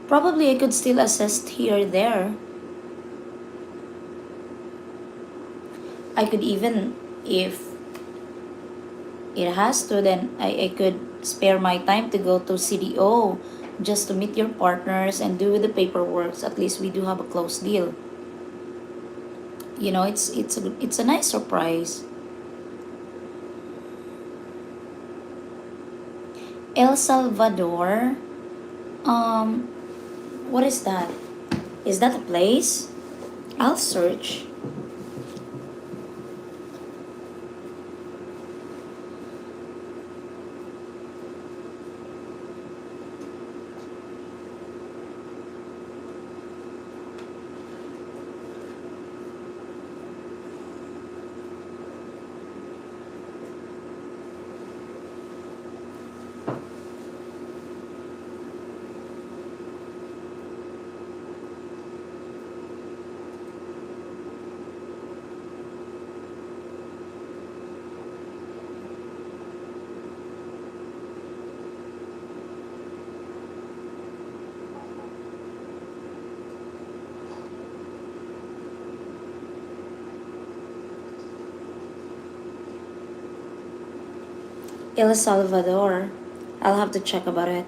Probably I could still assist here or there. I could even, if it has to, then I could spare my time to go to CDO just to meet your partners and do the paperwork. So at least we do have a close deal. You know, it's a nice surprise. El Salvador. Um, what is that? Is that a place? I'll search. El Salvador. I'll have to check about it.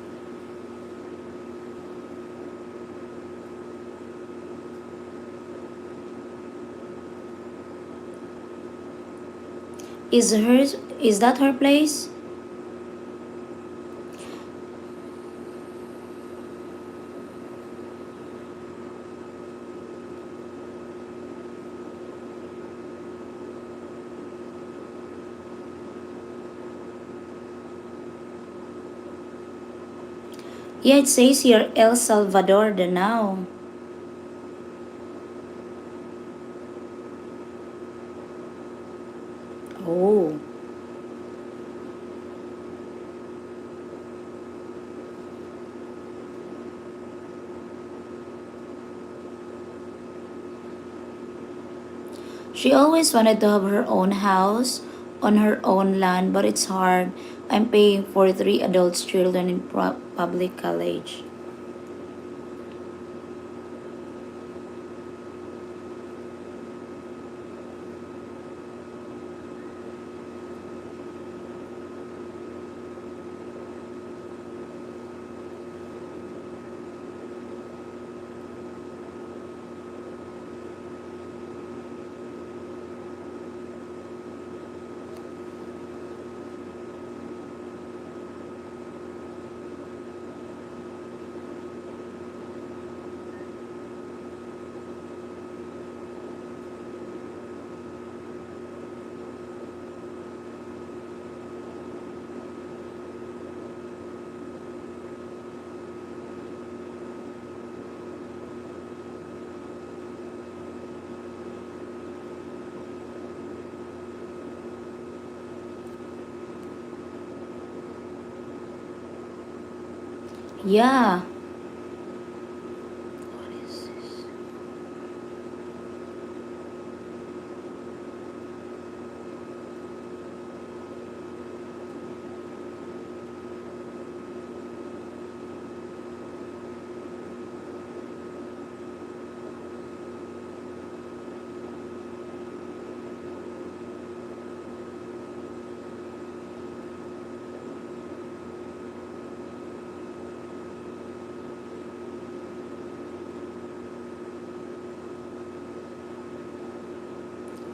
Is that her place? Yeah, it says here El Salvador de now. Oh. She always wanted to have her own house on her own land, but it's hard. I'm paying for three adult children in public college. Yeah. What is this?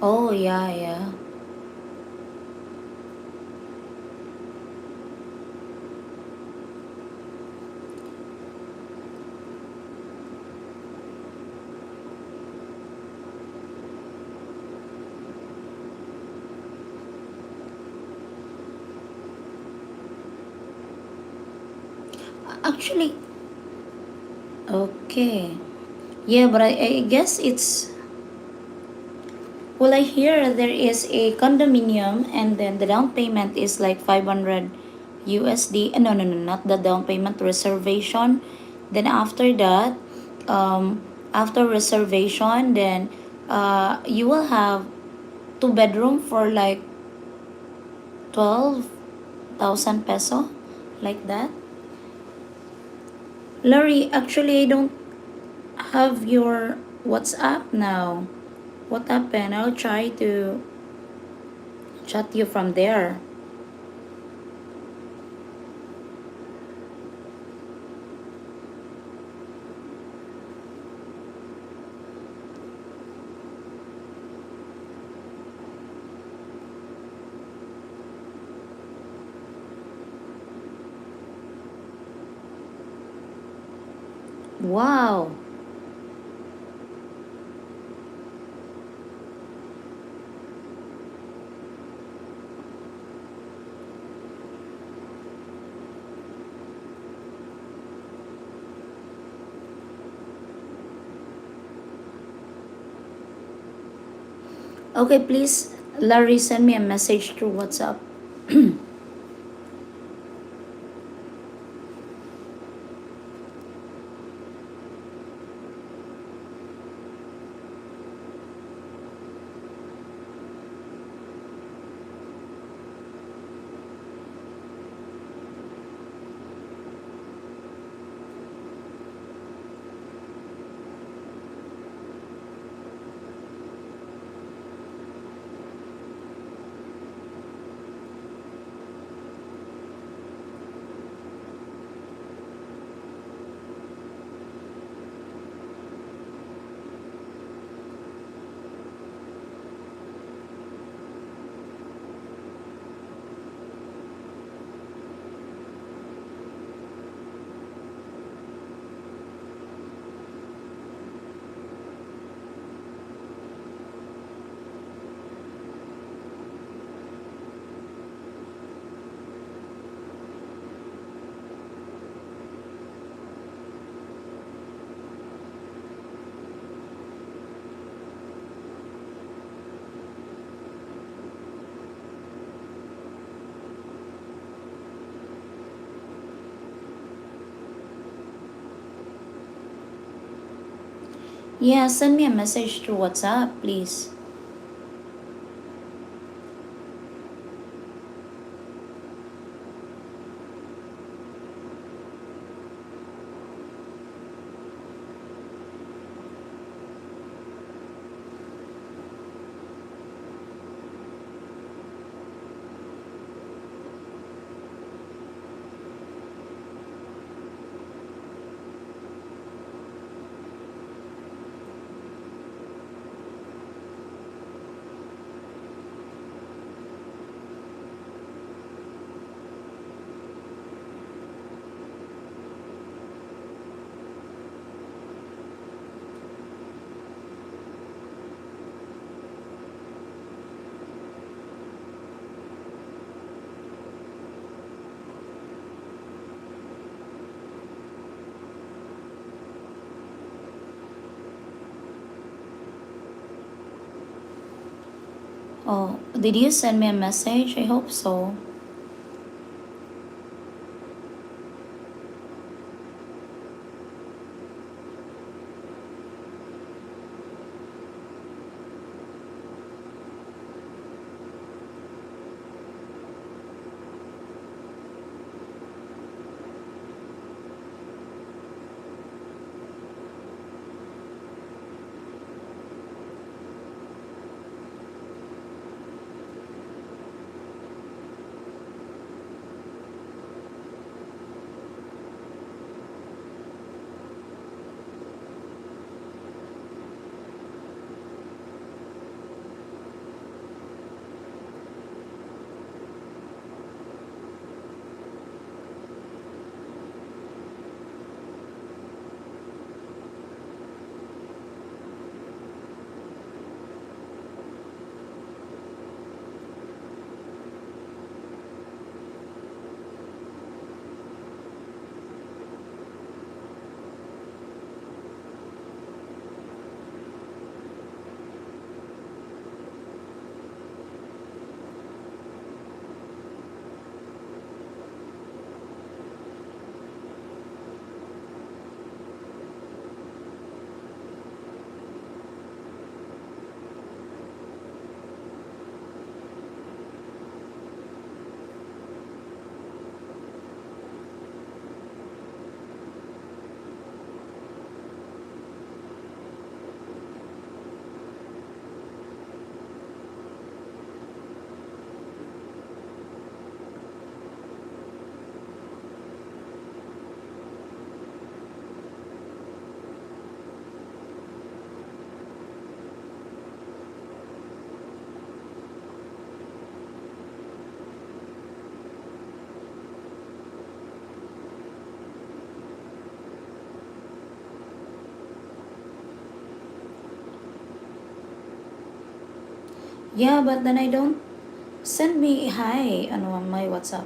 Oh, yeah, yeah. Actually, okay. Yeah, but I guess it's. Well, I hear there is a condominium and then the down payment is like 500 USD. No, no, no, not the down payment, reservation. Then after that, um, after reservation, then you will have two bedroom for like 12,000 peso, like that. Larry, actually, I don't have your WhatsApp now. What happened? I'll try to chat you from there. Wow. Okay, please, Larry, send me a message through WhatsApp. Yeah, send me a message through WhatsApp, please. Oh, did you send me a message? I hope so. Yeah, but then I don't send me hi on my WhatsApp.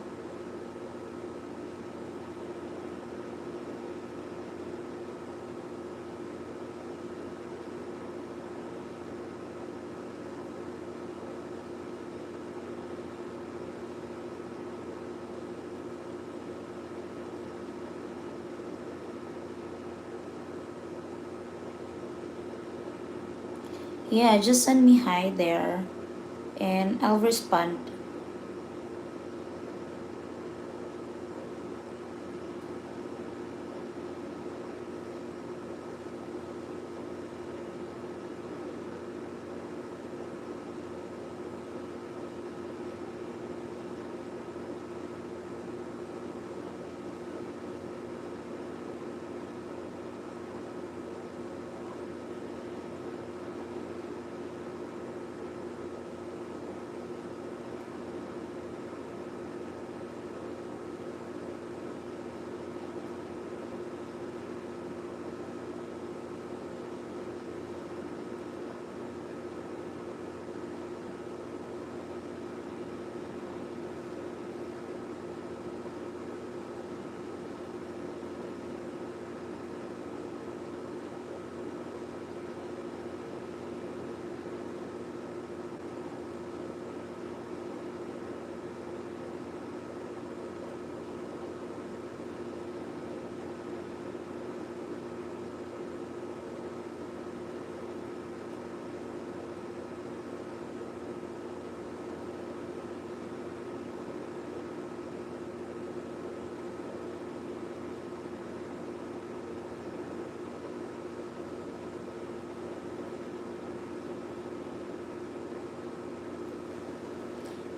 Yeah, just send me hi there and I'll respond.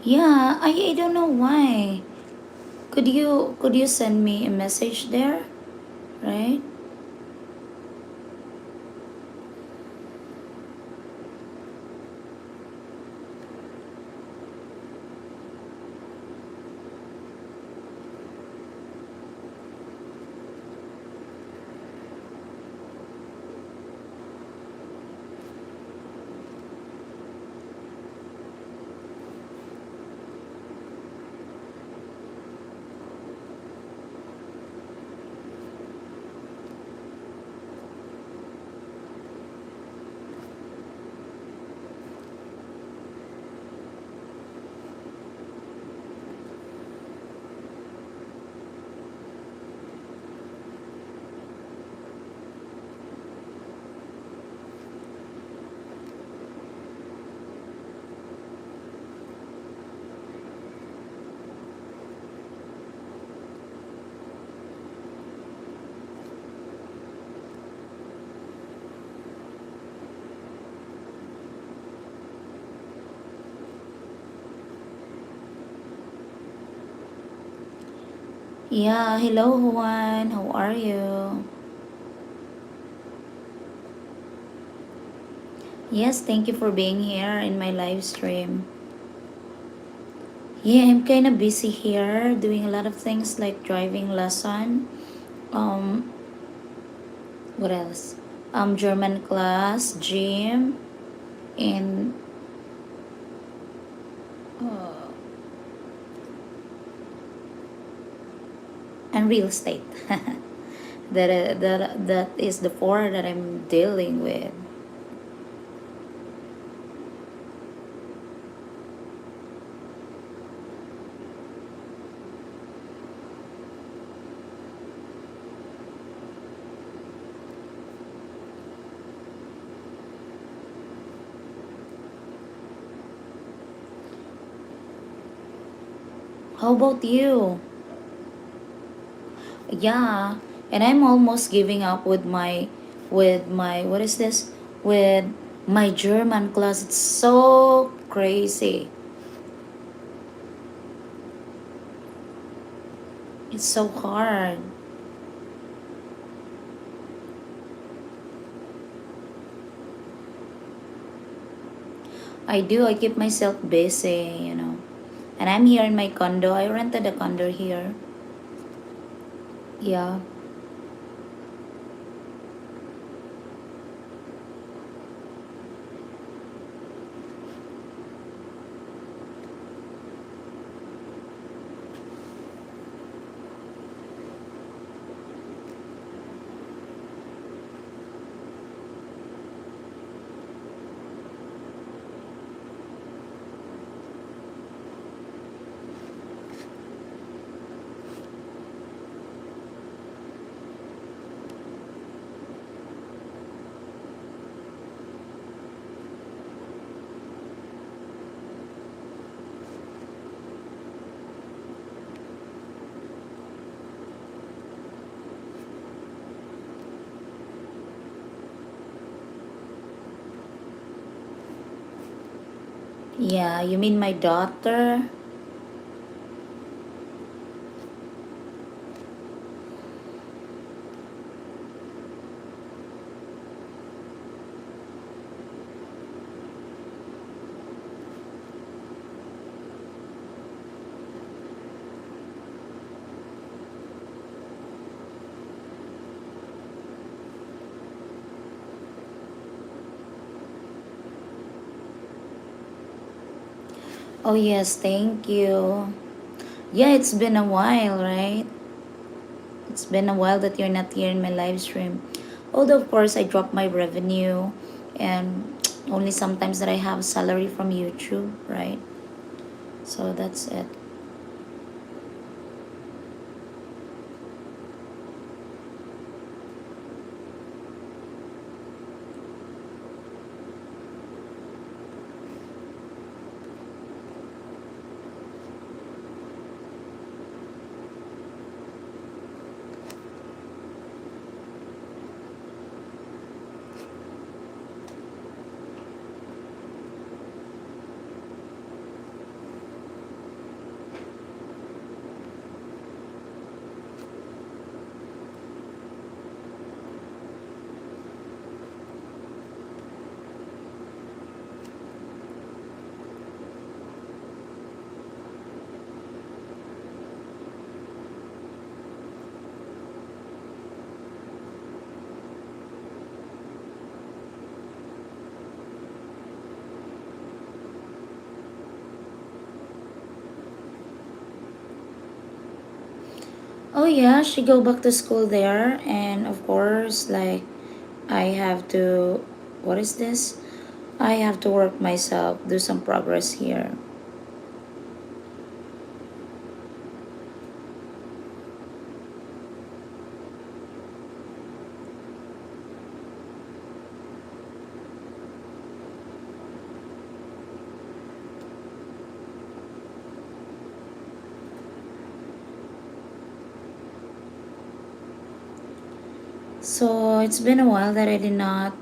Yeah, I don't know why. Could you send me a message there, right? Yeah, hello Juan, how are you? Yes, thank you for being here in my live stream. Yeah, I'm kind of busy here doing a lot of things like driving lesson. Um, what else? German class, gym, and uh, and real estate. That is the four that I'm dealing with. How about you? Yeah, and I'm almost giving up with my what is this? With my German class. It's so crazy. It's so hard. I do. I keep myself busy. And I'm here in my condo. I rented a condo here. Yeah. Yeah, you mean my daughter? Oh, yes, thank you. Yeah, it's been a while, right? It's been a while that you're not here in my live stream. Although, of course, I dropped my revenue and only sometimes that I have salary from YouTube, right? So that's it. Oh yeah, she go back to school there, and of course, like I have to. What is this? I have to work myself, do some progress here. So it's been a while that I did not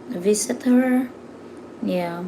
visit her. Yeah.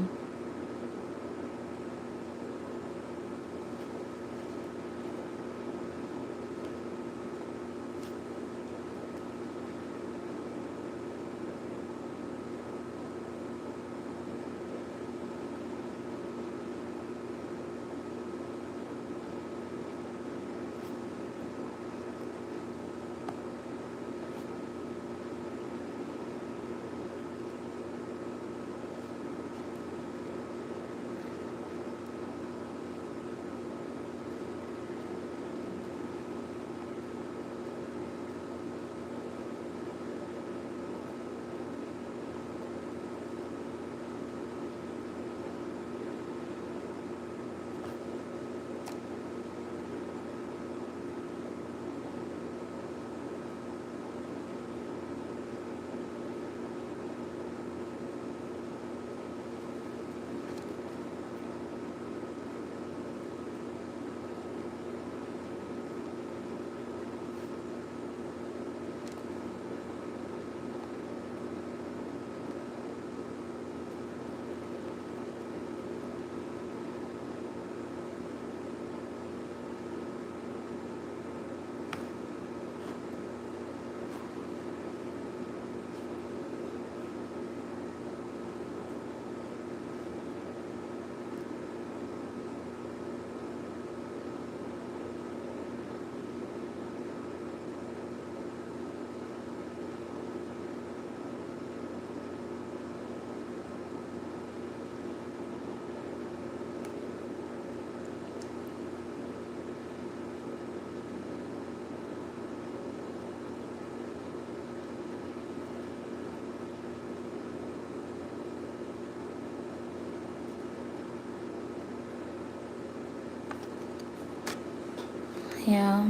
Yeah.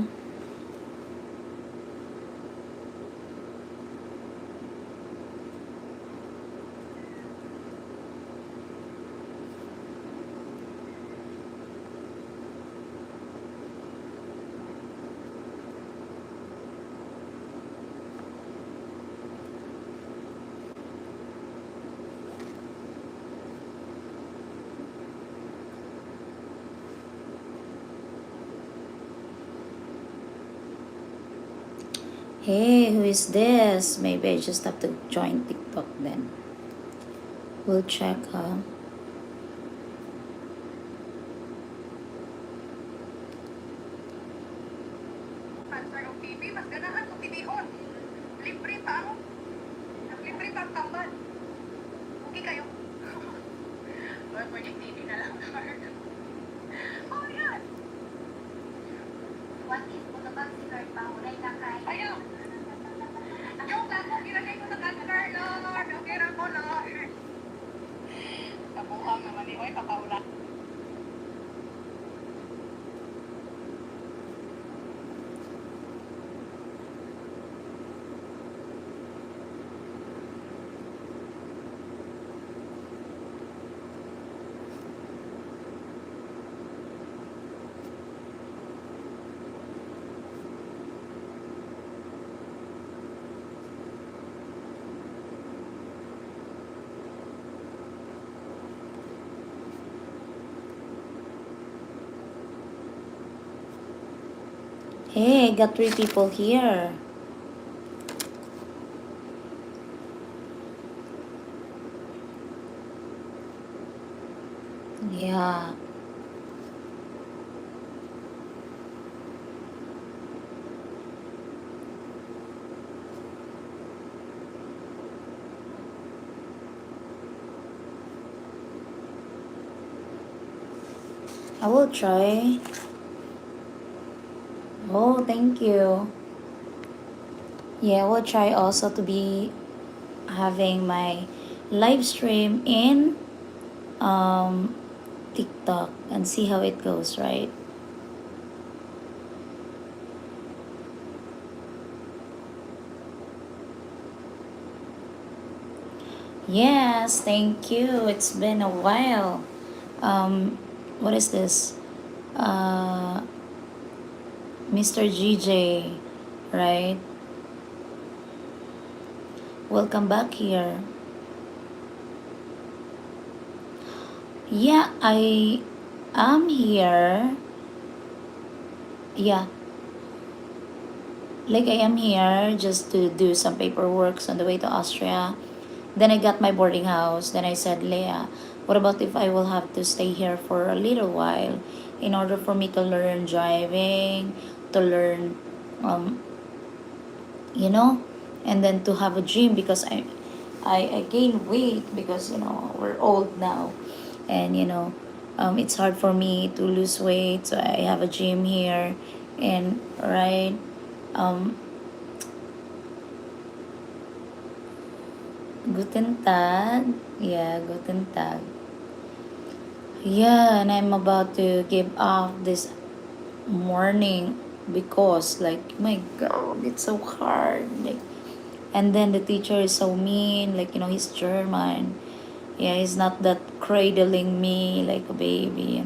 Hey, who is this? Maybe I just have to join TikTok then. We'll check. Cancer ng TV, mas ganahan kung tibihon. Libre pa ako. Libre pa ang tambal. Okay kayo? Or pwede TV na lang, Lord. Oh, yan. What if mo na bang si Lord Paulay na kay? Ayaw! Joke lang, ilagay mo sa cancer, Lord. Okay lang mo, Lord. Kabuhang naman ni Hoy, papaula. Hey, got three people here. Yeah. I will try. Oh, thank you. Yeah, I will try also to be having my live stream in um TikTok and see how it goes, right? Yes, thank you. It's been a while. Um, what is this? Uh, Mr. GJ, right? Welcome back here. Yeah, I am here. Yeah, like I am here just to do some paperwork on the way to Austria. Then I got my boarding house. Then I said, Leah, what about if I will have to stay here for a little while in order for me to learn driving, to learn, um, you know, and then to have a gym because I gain weight because we're old now, and it's hard for me to lose weight. So I have a gym here, and right, um, guten tag, yeah, guten tag. Yeah, and I'm about to give off this morning because like my god, it's so hard. Like, and then the teacher is so mean, like he's German. Yeah, he's not that cradling me like a baby.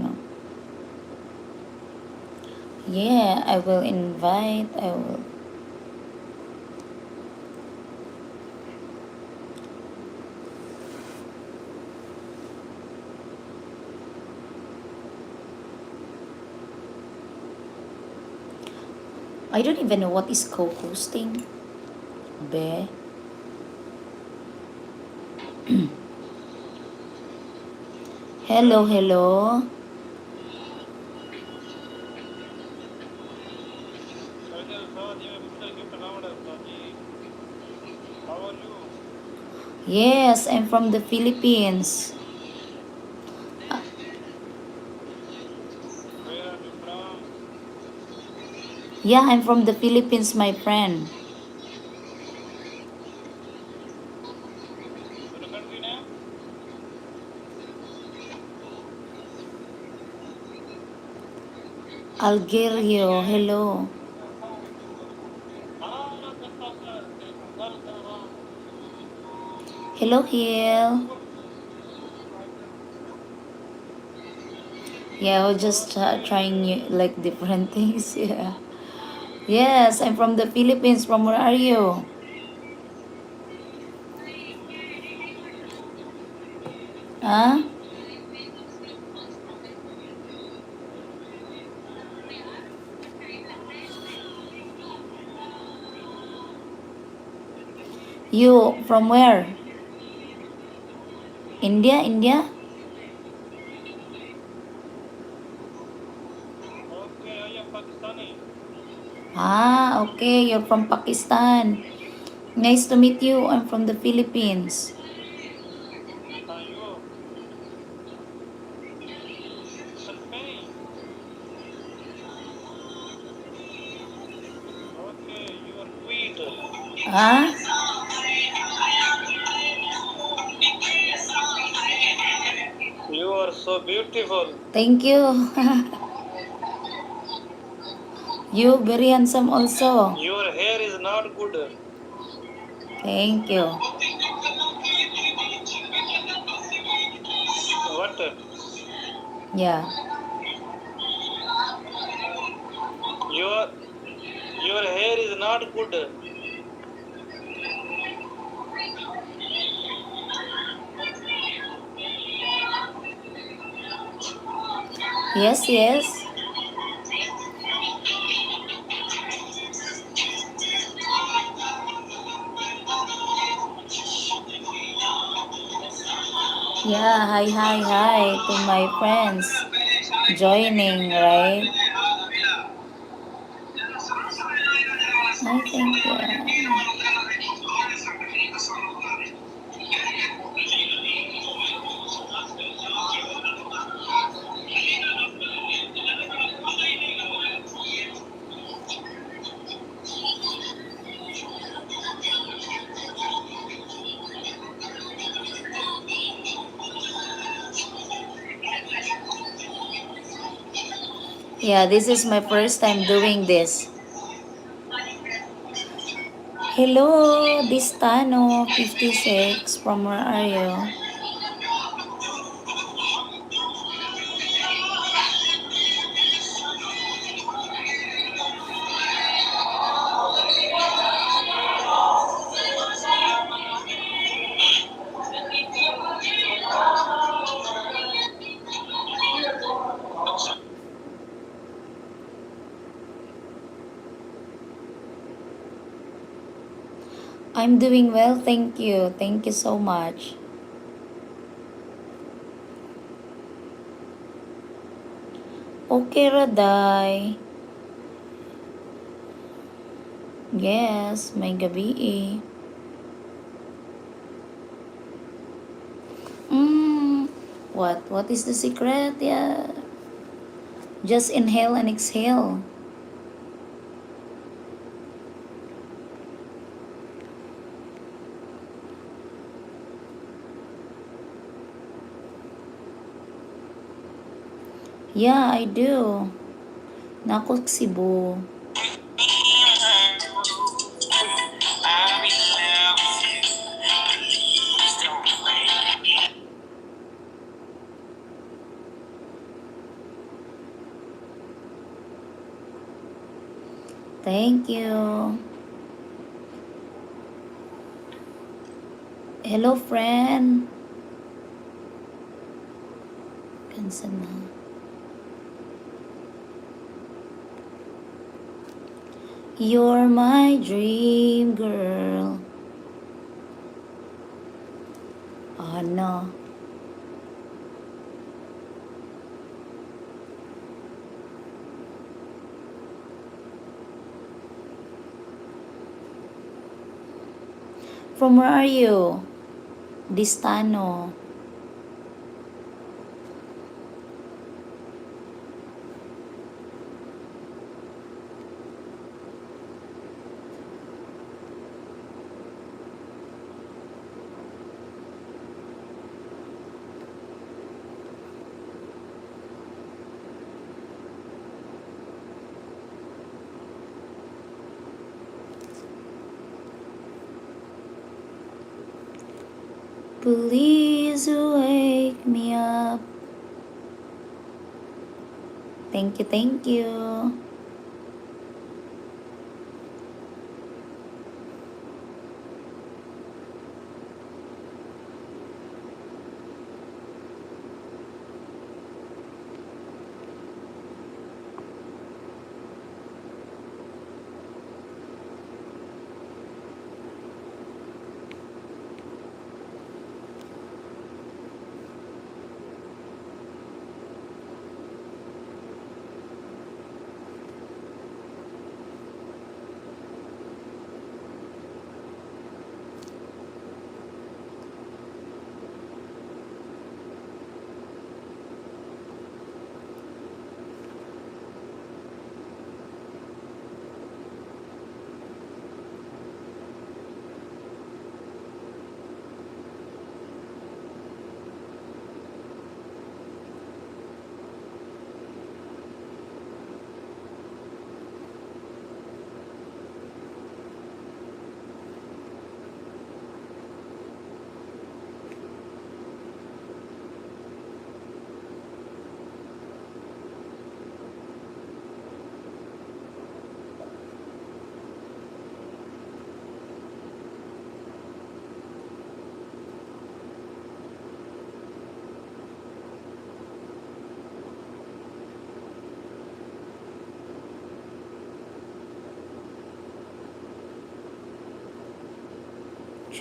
Yeah, I will invite. I will. I don't even know what is co-hosting. Be. Hello, hello. Yes, I'm from the Philippines. Uh, yeah, I'm from the Philippines, my friend. Algerio, hello. Hello, Hill. Yeah, we're just trying like different things. Yeah. Yes, I'm from the Philippines. From where are you? Huh? You from where? India, India? Okay, I am Pakistani. Ah, okay, you're from Pakistan. Nice to meet you. I'm from the Philippines. Are you? Spain. Okay, you are sweet. Ah, You are so beautiful. thank you. You very handsome also. Your hair is not good. Thank you. What? Yeah. Your your hair is not good. Yes, yes. Yeah, hi, hi, hi to my friends joining, right? I think, yeah. Yeah, this is my first time doing this. Hello, Distano 56. From where are you? I'm doing well, thank you. Thank you so much. Okay, Raday. Yes, may gabi eh. Mm, what? What is the secret? Yeah. Just inhale and exhale. Yeah, I do. Nako, Cebu. Thank you. Hello, friend. Kansan na. You're my dream girl. Oh, no. From where are you? Distano. Please wake me up. Thank you, thank you.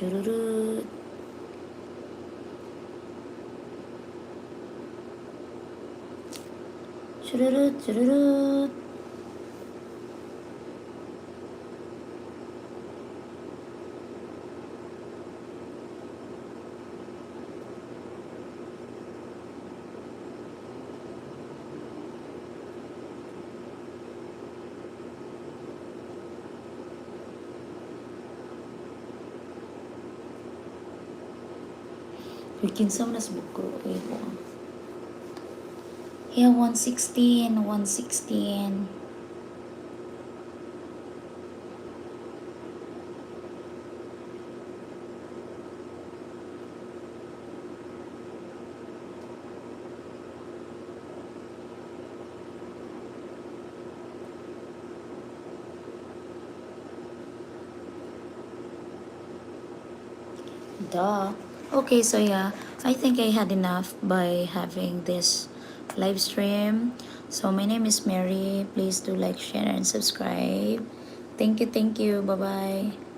Chururut. Chururut, chururut. Kinsa man nas bukro. Yeah, 116, 116. Duh. Okay, so yeah, I think I had enough by having this live stream. So my name is Mary. Please do like, share, and subscribe. Thank you, thank you. Bye bye.